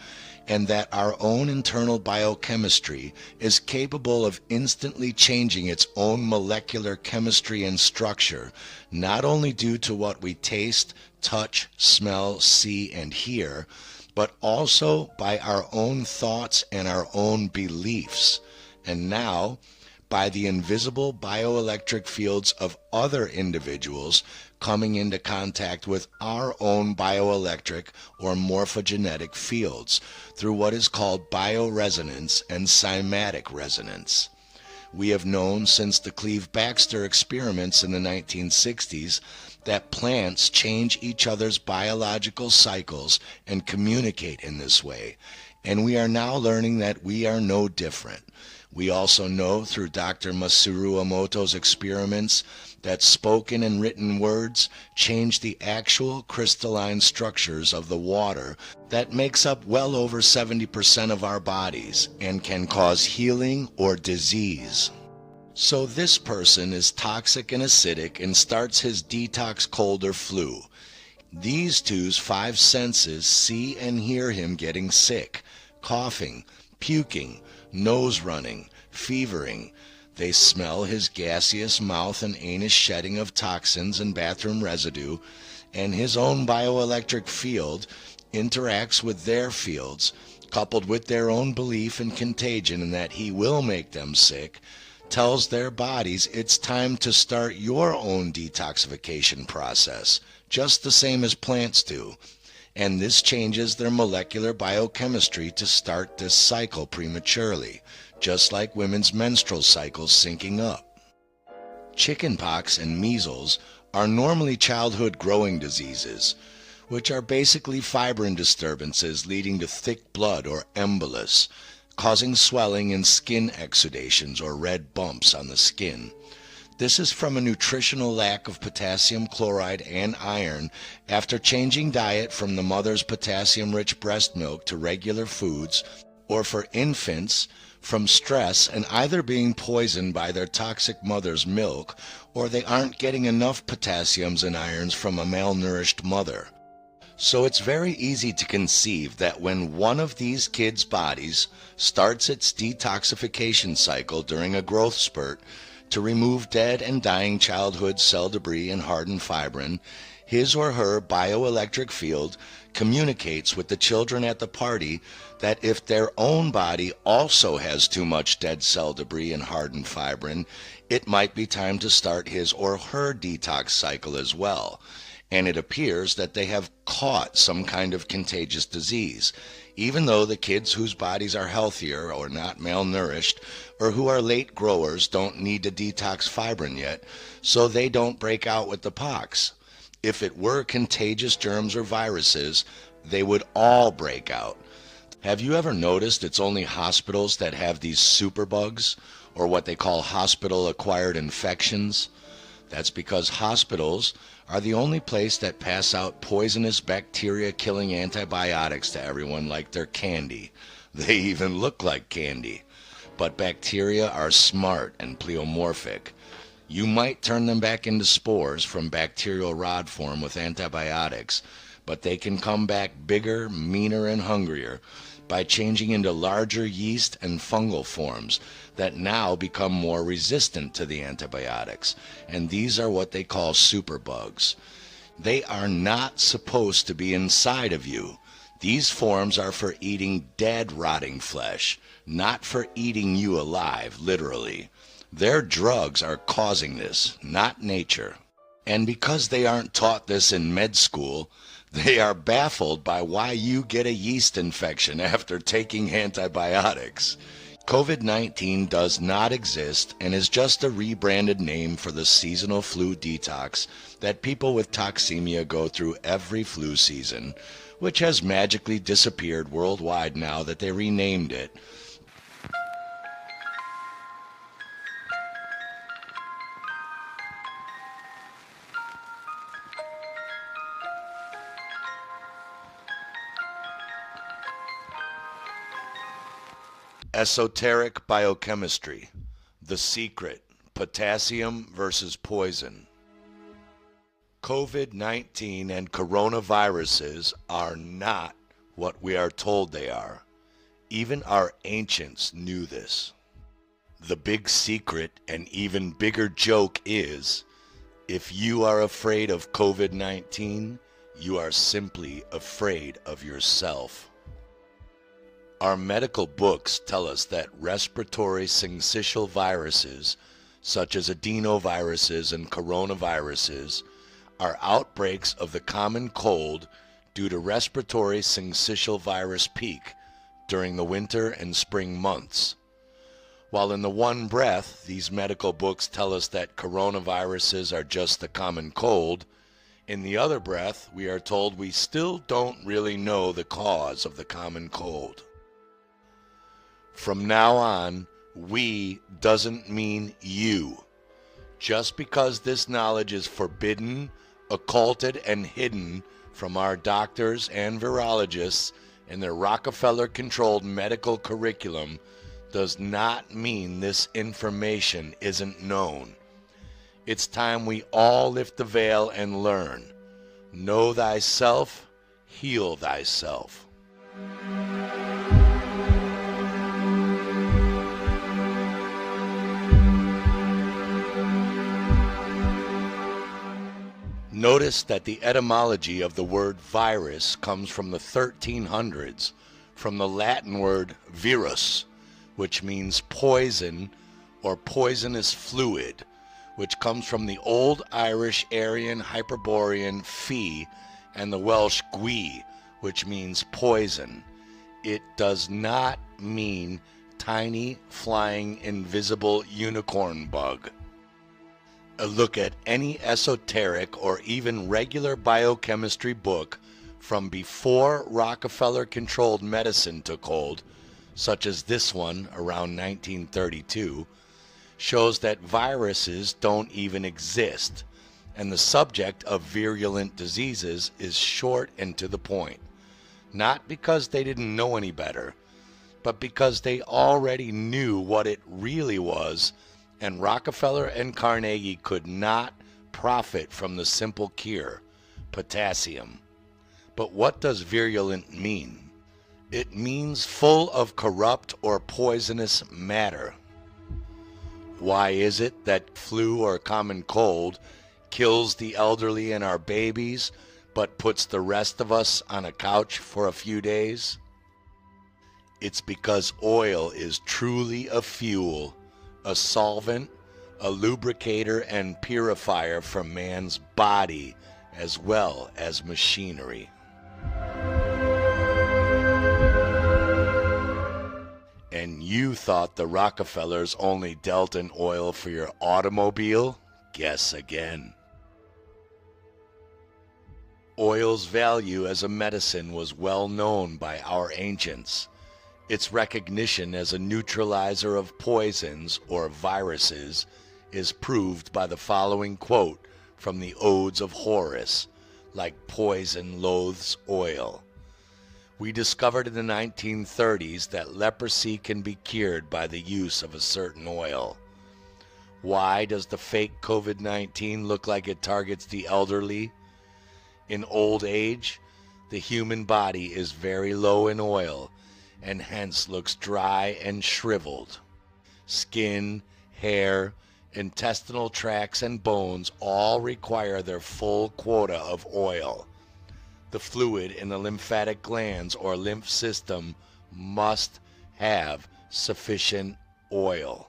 and that our own internal biochemistry is capable of instantly changing its own molecular chemistry and structure, not only due to what we taste, touch, smell, see, and hear, but also by our own thoughts and our own beliefs. And now, by the invisible bioelectric fields of other individuals coming into contact with our own bioelectric or morphogenetic fields through what is called bioresonance and cymatic resonance. We have known since the Cleve-Baxter experiments in the 1960s that plants change each other's biological cycles and communicate in this way, and we are now learning that we are no different. We also know through Dr. Masaru Emoto's experiments that spoken and written words change the actual crystalline structures of the water that makes up well over 70% of our bodies and can cause healing or disease. So this person is toxic and acidic and starts his detox cold or flu. These two's five senses see and hear him getting sick, coughing, puking, nose running, fevering. They smell his gaseous mouth and anus shedding of toxins and bathroom residue, and his own bioelectric field interacts with their fields, coupled with their own belief in contagion and that he will make them sick, tells their bodies it's time to start your own detoxification process, just the same as plants do. And this changes their molecular biochemistry to start this cycle prematurely, just like women's menstrual cycles syncing up. Chickenpox and measles are normally childhood growing diseases, which are basically fibrin disturbances leading to thick blood or embolus, causing swelling and skin exudations or red bumps on the skin. This is from a nutritional lack of potassium chloride and iron after changing diet from the mother's potassium-rich breast milk to regular foods, or for infants, from stress and either being poisoned by their toxic mother's milk, or they aren't getting enough potassiums and irons from a malnourished mother. So it's very easy to conceive that when one of these kids' bodies starts its detoxification cycle during a growth spurt to remove dead and dying childhood cell debris and hardened fibrin, his or her bioelectric field communicates with the children at the party that if their own body also has too much dead cell debris and hardened fibrin, it might be time to start his or her detox cycle as well. And it appears that they have caught some kind of contagious disease, even though the kids whose bodies are healthier or not malnourished or who are late growers don't need to detox fibrin yet, so they don't break out with the pox. If it were contagious germs or viruses, they would all break out. Have you ever noticed it's only hospitals that have these superbugs, or what they call hospital-acquired infections? That's because hospitals are the only place that pass out poisonous bacteria-killing antibiotics to everyone like they're candy. They even look like candy. But bacteria are smart and pleomorphic. You might turn them back into spores from bacterial rod form with antibiotics, but they can come back bigger, meaner, and hungrier by changing into larger yeast and fungal forms that now become more resistant to the antibiotics, and these are what they call superbugs. They are not supposed to be inside of you. These forms are for eating dead, rotting flesh, not for eating you alive, literally. Their drugs are causing this, not nature. And because they aren't taught this in med school, they are baffled by why you get a yeast infection after taking antibiotics. COVID-19 does not exist and is just a rebranded name for the seasonal flu detox that people with toxemia go through every flu season, which has magically disappeared worldwide now that they renamed it. Esoteric biochemistry. The secret. Potassium versus poison. COVID-19 and coronaviruses are not what we are told they are. Even our ancients knew this. The big secret and even bigger joke is, if you are afraid of COVID-19, you are simply afraid of yourself. Our medical books tell us that respiratory syncytial viruses, such as adenoviruses and coronaviruses, are outbreaks of the common cold due to respiratory syncytial virus peak during the winter and spring months. While in the one breath, these medical books tell us that coronaviruses are just the common cold, in the other breath, we are told we still don't really know the cause of the common cold. From now on, we doesn't mean you. Just because this knowledge is forbidden, occulted, and hidden from our doctors and virologists in their Rockefeller-controlled medical curriculum does not mean this information isn't known. It's time we all lift the veil and learn. Know thyself, heal thyself. Notice that the etymology of the word virus comes from the 1300s, from the Latin word virus, which means poison or poisonous fluid, which comes from the Old Irish Aryan Hyperborean fi and the Welsh gwi, which means poison. It does not mean tiny, flying, invisible unicorn bug. A look at any esoteric or even regular biochemistry book from before Rockefeller-controlled medicine took hold, such as this one around 1932, shows that viruses don't even exist, and the subject of virulent diseases is short and to the point. Not because they didn't know any better, but because they already knew what it really was, and Rockefeller and Carnegie could not profit from the simple cure, potassium. But what does virulent mean? It means full of corrupt or poisonous matter. Why is it that flu or common cold kills the elderly and our babies, but puts the rest of us on a couch for a few days? It's because oil is truly a fuel, a solvent, a lubricator and purifier for man's body as well as machinery. And you thought the Rockefellers only dealt in oil for your automobile? Guess again. Oil's value as a medicine was well known by our ancients. Its recognition as a neutralizer of poisons or viruses is proved by the following quote from the Odes of Horace, like poison loathes oil. We discovered in the 1930s that leprosy can be cured by the use of a certain oil. Why does the fake COVID-19 look like it targets the elderly? In old age, the human body is very low in oil and hence looks dry and shriveled. Skin, hair, intestinal tracts, and bones all require their full quota of oil. The fluid in the lymphatic glands or lymph system must have sufficient oil.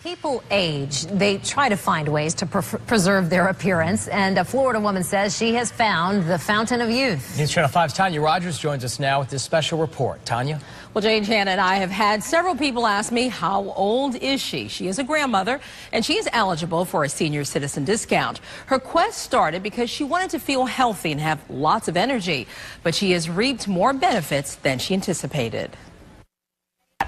People age, they try to find ways to preserve their appearance, and a Florida woman says she has found the fountain of youth. News Channel 5's Tanya Rogers joins us now with this special report. Tanya? Well, Jane, Shannon, and I have had several people ask me, how old is she? She is a grandmother, and she is eligible for a senior citizen discount. Her quest started because she wanted to feel healthy and have lots of energy, but she has reaped more benefits than she anticipated.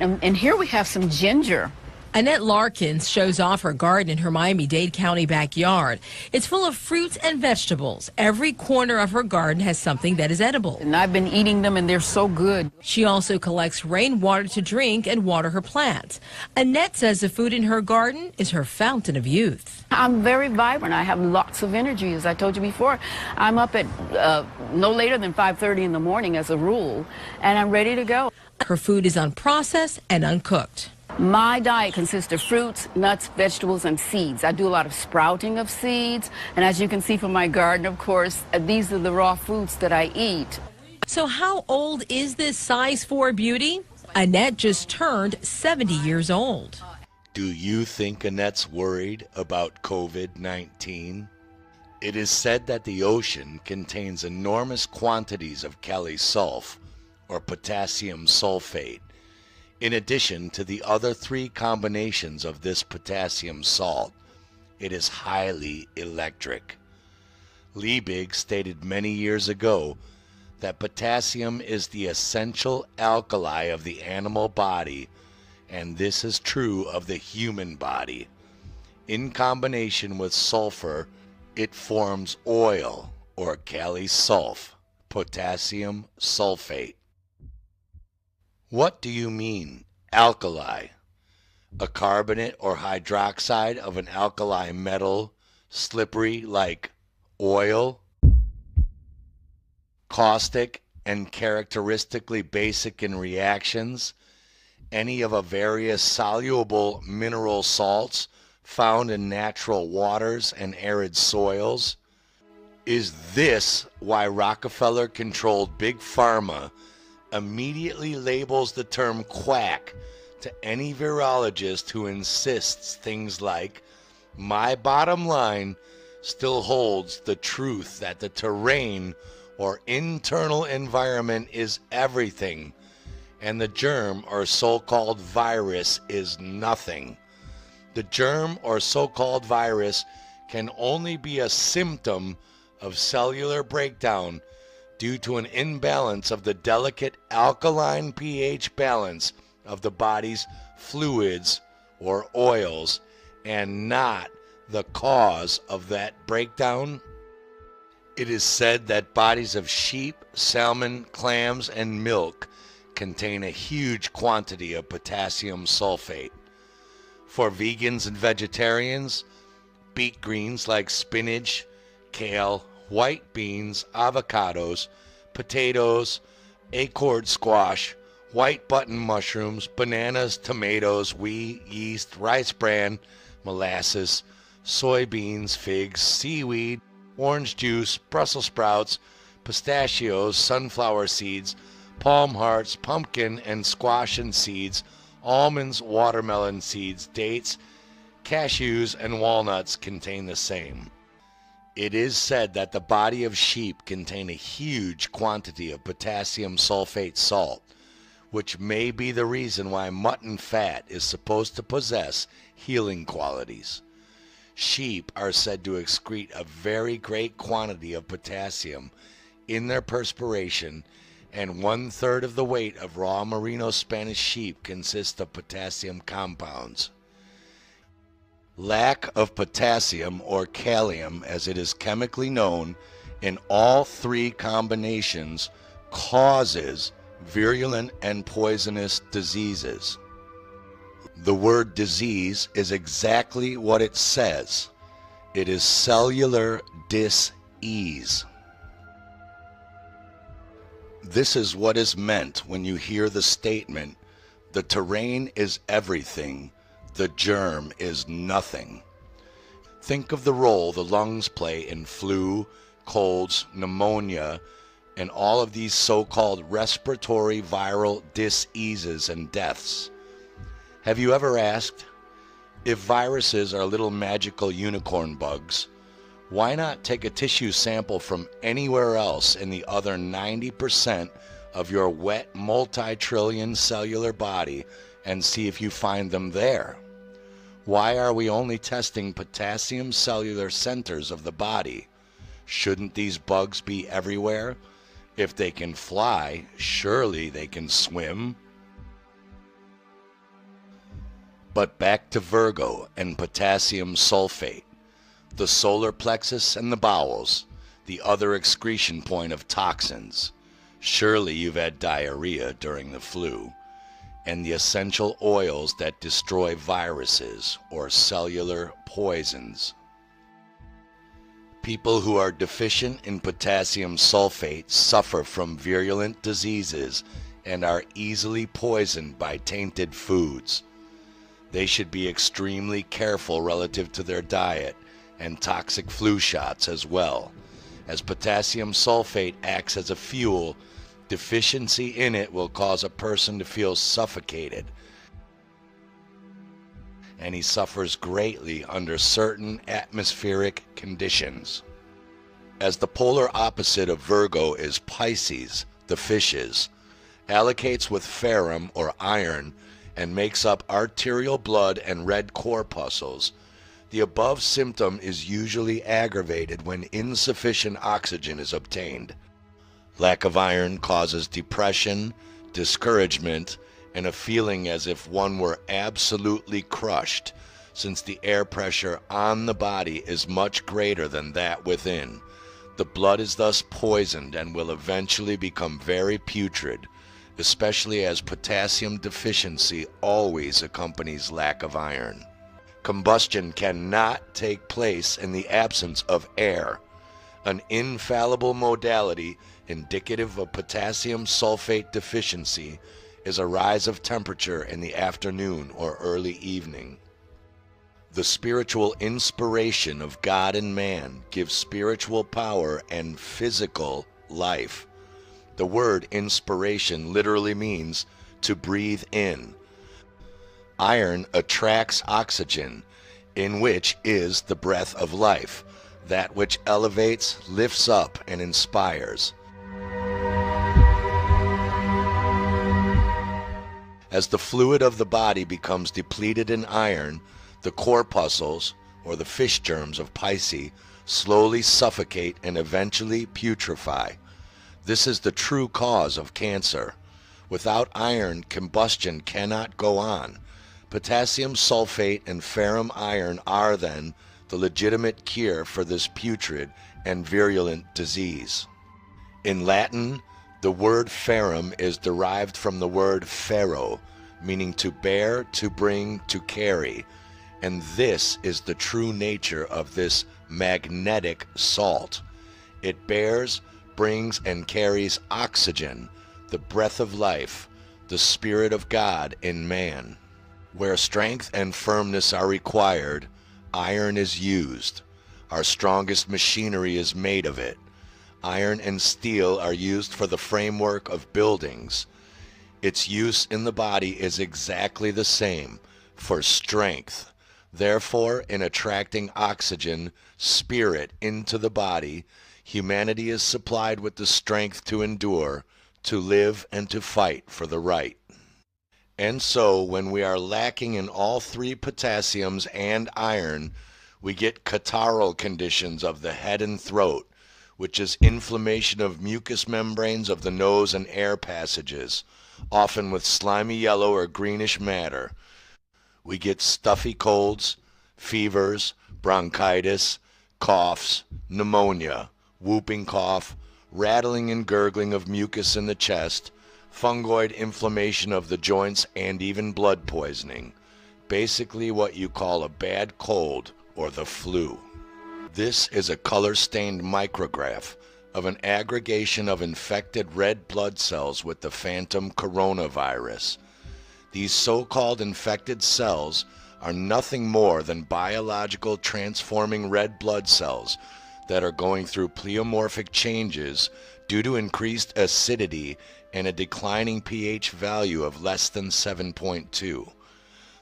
And here we have some ginger. Annette Larkins shows off her garden in her Miami-Dade County backyard. It's full of fruits and vegetables. Every corner of her garden has something that is edible. And I've been eating them, and they're so good. She also collects rainwater to drink and water her plants. Annette says the food in her garden is her fountain of youth. I'm very vibrant. I have lots of energy, as I told you before. I'm up at no later than 5:30 in the morning as a rule, and I'm ready to go. Her food is unprocessed and uncooked. My diet consists of fruits, nuts, vegetables, and seeds. I do a lot of sprouting of seeds, and as you can see from my garden, of course, these are the raw foods that I eat. So how old is this size 4 beauty? Annette just turned 70 years old. Do you think Annette's worried about COVID-19? It is said that the ocean contains enormous quantities of Kali-sulf, or potassium sulfate, in addition to the other three combinations of this potassium salt. It is highly electric. Liebig stated many years ago that potassium is the essential alkali of the animal body, and this is true of the human body. In combination with sulfur, it forms oil, or Kali-sulf, potassium sulfate. What do you mean, alkali? A carbonate or hydroxide of an alkali metal, slippery like oil? Caustic and characteristically basic in reactions? Any of a various soluble mineral salts found in natural waters and arid soils? Is this why Rockefeller-controlled Big Pharma immediately labels the term quack to any virologist who insists things like, "My bottom line still holds the truth that the terrain or internal environment is everything, and the germ or so-called virus is nothing. The germ or so-called virus can only be a symptom of cellular breakdown due to an imbalance of the delicate alkaline pH balance of the body's fluids or oils, and not the cause of that breakdown." It is said that bodies of sheep, salmon, clams, and milk contain a huge quantity of potassium sulfate. For vegans and vegetarians, beet greens like spinach, kale, white beans, avocados, potatoes, acorn squash, white button mushrooms, bananas, tomatoes, wheat, yeast, rice bran, molasses, soybeans, figs, seaweed, orange juice, Brussels sprouts, pistachios, sunflower seeds, palm hearts, pumpkin and squash and seeds, almonds, watermelon seeds, dates, cashews, and walnuts contain the same. It is said that the body of sheep contain a huge quantity of potassium sulfate salt, which may be the reason why mutton fat is supposed to possess healing qualities. Sheep are said to excrete a very great quantity of potassium in their perspiration, and 1/3 of the weight of raw merino Spanish sheep consists of potassium compounds. Lack of potassium, or kalium as it is chemically known, in all three combinations causes virulent and poisonous diseases. The word disease is exactly what it says. It is cellular dis-ease. This is what is meant when you hear the statement, "The terrain is everything, the germ is nothing." Think of the role the lungs play in flu, colds, pneumonia, and all of these so-called respiratory viral diseases and deaths. Have you ever asked, if viruses are little magical unicorn bugs, why not take a tissue sample from anywhere else in the other 90% of your wet multi-trillion cellular body and see if you find them there? Why are we only testing potassium cellular centers of the body? Shouldn't these bugs be everywhere? If they can fly, surely they can swim. But back to Virgo and potassium sulfate. The solar plexus and the bowels, the other excretion point of toxins. Surely you've had diarrhea during the flu. And the essential oils that destroy viruses or cellular poisons. People who are deficient in potassium sulfate suffer from virulent diseases and are easily poisoned by tainted foods. They should be extremely careful relative to their diet and toxic flu shots as well, as potassium sulfate acts as a fuel. Deficiency in it will cause a person to feel suffocated, and he suffers greatly under certain atmospheric conditions. As the polar opposite of Virgo is Pisces, the fishes, allocates with ferrum or iron and makes up arterial blood and red corpuscles, the above symptom is usually aggravated when insufficient oxygen is obtained. Lack of iron causes depression, discouragement, and a feeling as if one were absolutely crushed, since the air pressure on the body is much greater than that within. The blood is thus poisoned and will eventually become very putrid, especially as potassium deficiency always accompanies lack of iron. Combustion cannot take place in the absence of air. An infallible modality indicative of potassium sulfate deficiency is a rise of temperature in the afternoon or early evening. The spiritual inspiration of God and man gives spiritual power and physical life. The word inspiration literally means to breathe in. Iron attracts oxygen, in which is the breath of life, that which elevates, lifts up, and inspires. As the fluid of the body becomes depleted in iron, the corpuscles, or the fish germs of Pisces, slowly suffocate and eventually putrefy. This is the true cause of cancer. Without iron, combustion cannot go on. Potassium sulfate and ferrum iron are, then, the legitimate cure for this putrid and virulent disease. In Latin, the word ferrum is derived from the word ferro, meaning to bear, to bring, to carry, and this is the true nature of this magnetic salt. It bears, brings, and carries oxygen, the breath of life, the Spirit of God in man. Where strength and firmness are required, iron is used. Our strongest machinery is made of it. Iron and steel are used for the framework of buildings. Its use in the body is exactly the same, for strength. Therefore, in attracting oxygen, spirit, into the body, humanity is supplied with the strength to endure, to live, and to fight for the right. And so, when we are lacking in all three potassiums and iron, we get catarrhal conditions of the head and throat, which is inflammation of mucous membranes of the nose and air passages, often with slimy yellow or greenish matter. We get stuffy colds, fevers, bronchitis, coughs, pneumonia, whooping cough, rattling and gurgling of mucus in the chest, fungoid inflammation of the joints, and even blood poisoning. Basically what you call a bad cold or the flu. This is a color-stained micrograph of an aggregation of infected red blood cells with the phantom coronavirus. These so-called infected cells are nothing more than biological transforming red blood cells that are going through pleomorphic changes due to increased acidity and a declining pH value of less than 7.2.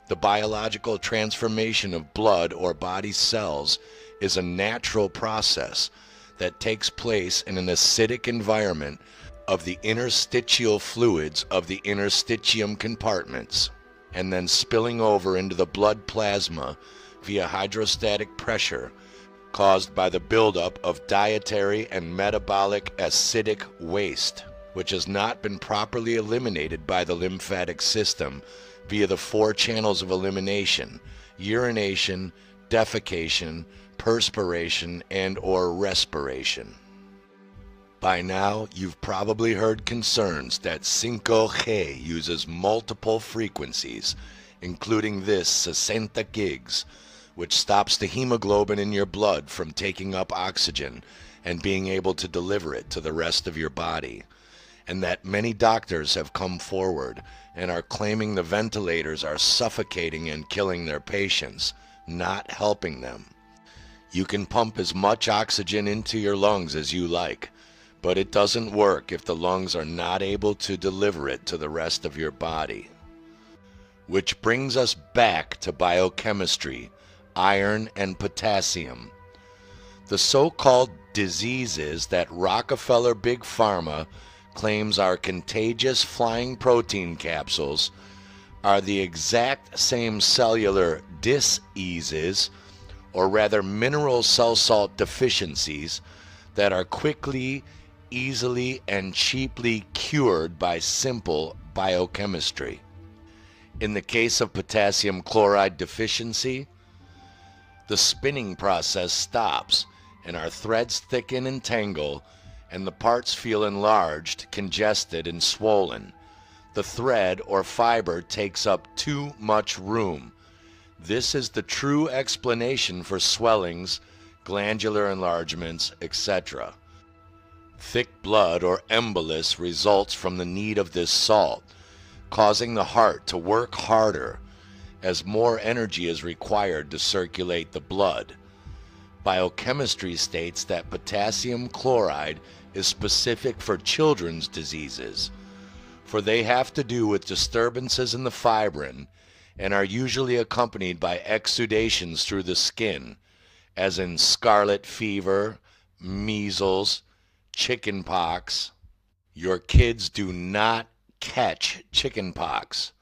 The biological transformation of blood or body cells is a natural process that takes place in an acidic environment of the interstitial fluids of the interstitium compartments, and then spilling over into the blood plasma via hydrostatic pressure caused by the buildup of dietary and metabolic acidic waste, which has not been properly eliminated by the lymphatic system via the 4 channels of elimination: urination, defecation, perspiration, and or respiration. By now, you've probably heard concerns that 5G uses multiple frequencies, including this 60 gigs, which stops the hemoglobin in your blood from taking up oxygen and being able to deliver it to the rest of your body, and that many doctors have come forward and are claiming the ventilators are suffocating and killing their patients, not helping them. You can pump as much oxygen into your lungs as you like, but it doesn't work if the lungs are not able to deliver it to the rest of your body. Which brings us back to biochemistry, iron and potassium. The so-called diseases that Rockefeller Big Pharma claims are contagious flying protein capsules are the exact same cellular diseases, or rather mineral cell salt deficiencies, that are quickly, easily, and cheaply cured by simple biochemistry. In the case of potassium chloride deficiency, the spinning process stops and our threads thicken and tangle, and the parts feel enlarged, congested, and swollen. The thread or fiber takes up too much room. This is the true explanation for swellings, glandular enlargements, etc. Thick blood or embolus results from the need of this salt, causing the heart to work harder as more energy is required to circulate the blood. Biochemistry states that potassium chloride is specific for children's diseases, for they have to do with disturbances in the fibrin and are usually accompanied by exudations through the skin, as in scarlet fever, measles, chicken pox. Your kids do not catch chicken pox.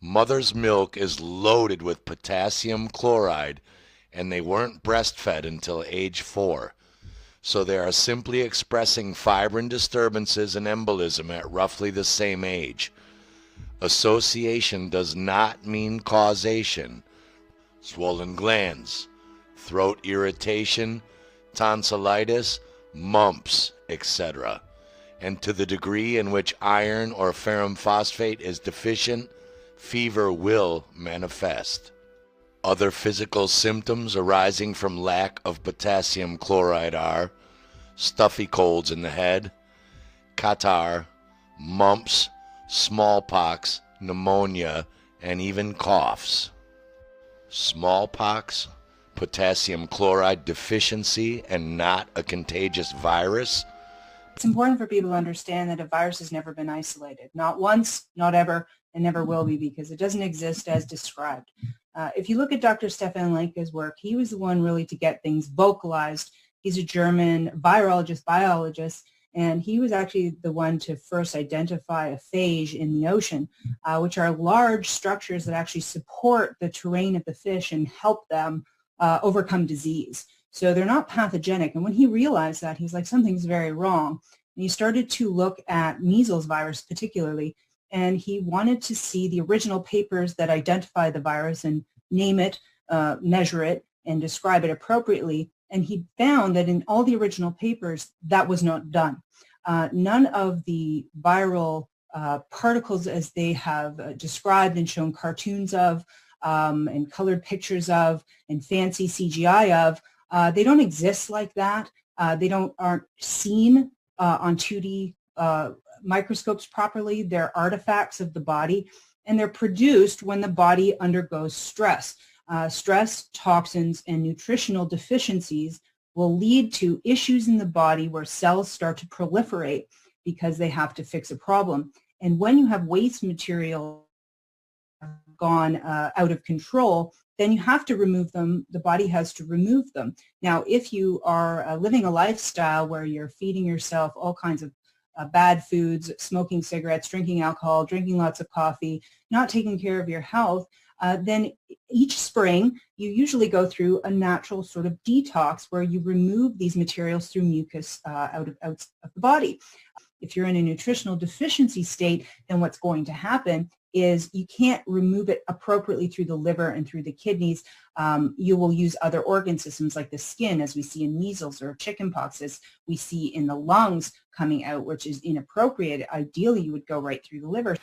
Mother's milk is loaded with potassium chloride, and they weren't breastfed until age 4. So they are simply expressing fibrin disturbances and embolism at roughly the same age. Association does not mean causation. Swollen glands, throat irritation, tonsillitis, mumps, etc. And to the degree in which iron or ferrum phosphate is deficient, fever will manifest. Other physical symptoms arising from lack of potassium chloride are stuffy colds in the head, catarrh, mumps, smallpox, pneumonia, and even coughs. Smallpox, potassium chloride deficiency, and not a contagious virus? It's important for people to understand that a virus has never been isolated. Not once, not ever, and never will be, because it doesn't exist as described. If you look at Dr. Stefan Lenke's work, he was the one really to get things vocalized. He's a German virologist, biologist, and he was actually the one to first identify a phage in the ocean, which are large structures that actually support the terrain of the fish and help them overcome disease. So they're not pathogenic. And when he realized that, he's like, something's very wrong. And he started to look at measles virus particularly, and he wanted to see the original papers that identify the virus and name it, measure it, and describe it appropriately. And he found that in all the original papers, that was not done. None of the viral particles, as they have described and shown cartoons of, and colored pictures of, and fancy CGI of, they don't exist like that. They aren't seen on 2D microscopes properly. They're artifacts of the body, and they're produced when the body undergoes stress. Stress, toxins, and nutritional deficiencies will lead to issues in the body where cells start to proliferate because they have to fix a problem. And when you have waste material gone out of control, then you have to remove them. The body has to remove them. Now, if you are living a lifestyle where you're feeding yourself all kinds of bad foods, smoking cigarettes, drinking alcohol, drinking lots of coffee, not taking care of your health, then each spring you usually go through a natural sort of detox where you remove these materials through mucus out of the body. If you're in a nutritional deficiency state, then what's going to happen is you can't remove it appropriately through the liver and through the kidneys. You will use other organ systems like the skin, as we see in measles, or chickenpox, as we see in the lungs coming out, which is inappropriate. Ideally, you would go right through the liver.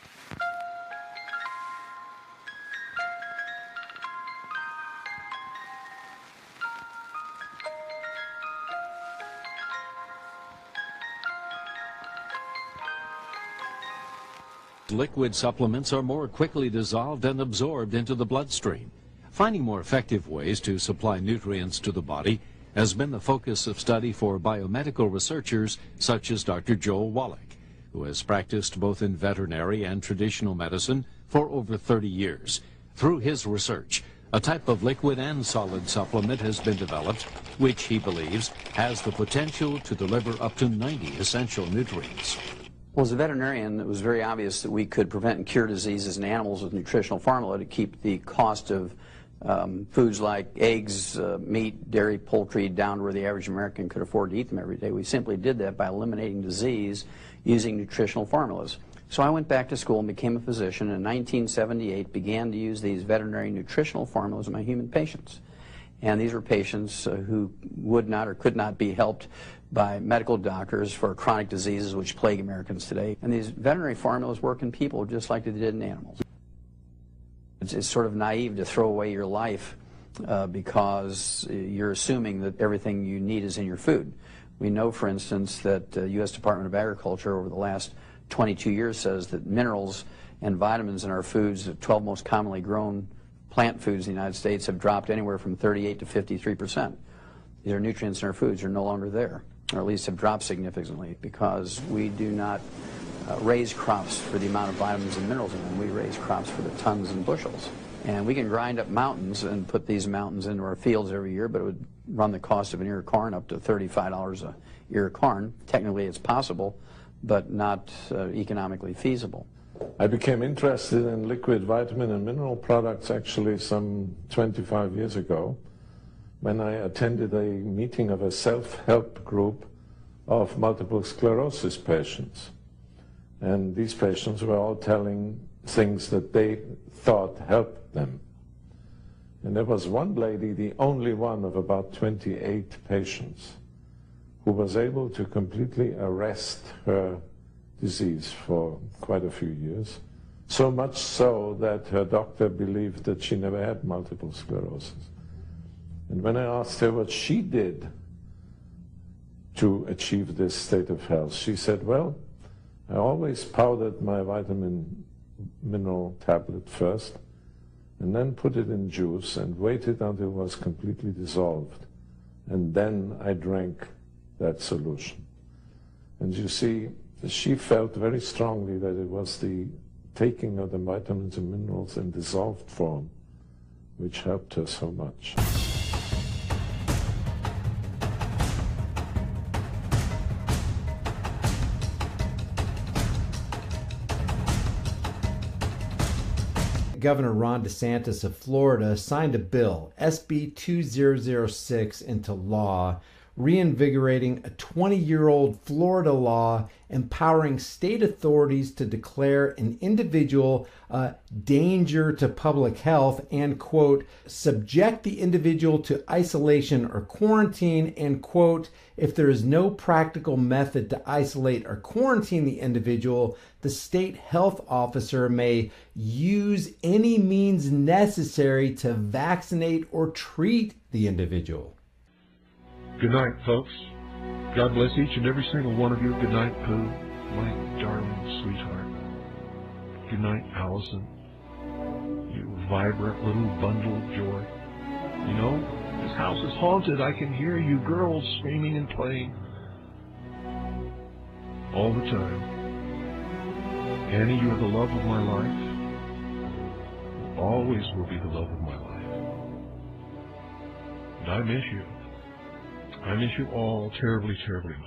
Liquid supplements are more quickly dissolved and absorbed into the bloodstream. Finding more effective ways to supply nutrients to the body has been the focus of study for biomedical researchers such as Dr. Joel Wallach, who has practiced both in veterinary and traditional medicine for over 30 years. Through his research, A type of liquid and solid supplement has been developed, which he believes has the potential to deliver up to 90 essential nutrients. Well, as a veterinarian, it was very obvious that we could prevent and cure diseases in animals with nutritional formula to keep the cost of foods like eggs, meat, dairy, poultry down to where the average American could afford to eat them every day. We simply did that by eliminating disease using nutritional formulas. So I went back to school and became a physician, and in 1978 began to use these veterinary nutritional formulas in my human patients. And these were patients who would not or could not be helped by medical doctors for chronic diseases which plague Americans today. And these veterinary formulas work in people just like they did in animals. It's sort of naive to throw away your life because you're assuming that everything you need is in your food. We know, for instance, that the U.S. Department of Agriculture over the last 22 years says that minerals and vitamins in our foods, the 12 most commonly grown plant foods in the United States, have dropped anywhere from 38 to 53%. These are nutrients in our foods are no longer there, or at least have dropped significantly, because we do not raise crops for the amount of vitamins and minerals in them. We raise crops for the tons and bushels. And we can grind up mountains and put these mountains into our fields every year, but it would run the cost of an ear of corn up to $35 a ear of corn. Technically it's possible, but not economically feasible. I became interested in liquid vitamin and mineral products actually some 25 years ago when I attended a meeting of a self-help group of multiple sclerosis patients. And these patients were all telling things that they thought helped them. And there was one lady, the only one of about 28 patients, who was able to completely arrest her disease for quite a few years, so much so that her doctor believed that she never had multiple sclerosis. And when I asked her what she did to achieve this state of health, she said, well, I always powdered my vitamin mineral tablet first, and then put it in juice and waited until it was completely dissolved. And then I drank that solution. And you see, she felt very strongly that it was the taking of the vitamins and minerals in dissolved form which helped her so much. Governor Ron DeSantis of Florida signed a bill, SB 2006, into law, reinvigorating a 20-year-old Florida law empowering state authorities to declare an individual a danger to public health and, quote, subject the individual to isolation or quarantine, and, quote, if there is no practical method to isolate or quarantine the individual, the state health officer may use any means necessary to vaccinate or treat the individual. Good night, folks. God bless each and every single one of you. Good night, Pooh, my darling sweetheart. Good night, Allison, you vibrant little bundle of joy. You know, this house is haunted. I can hear you girls screaming and playing all the time. Annie, you're the love of my life. Always will be the love of my life. And I miss you. I miss you all terribly, terribly much.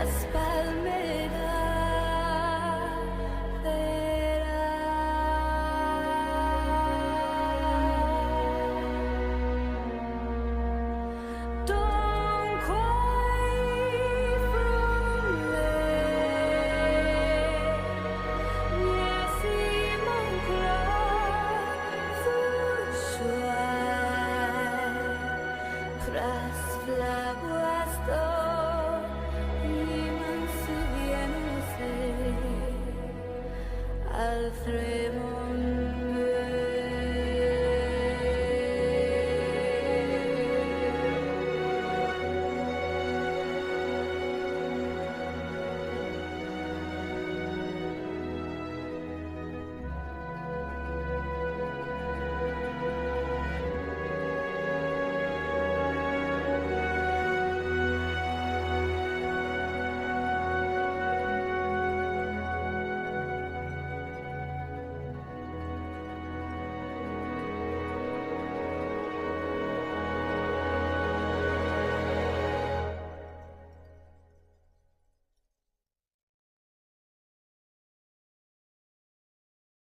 a spell.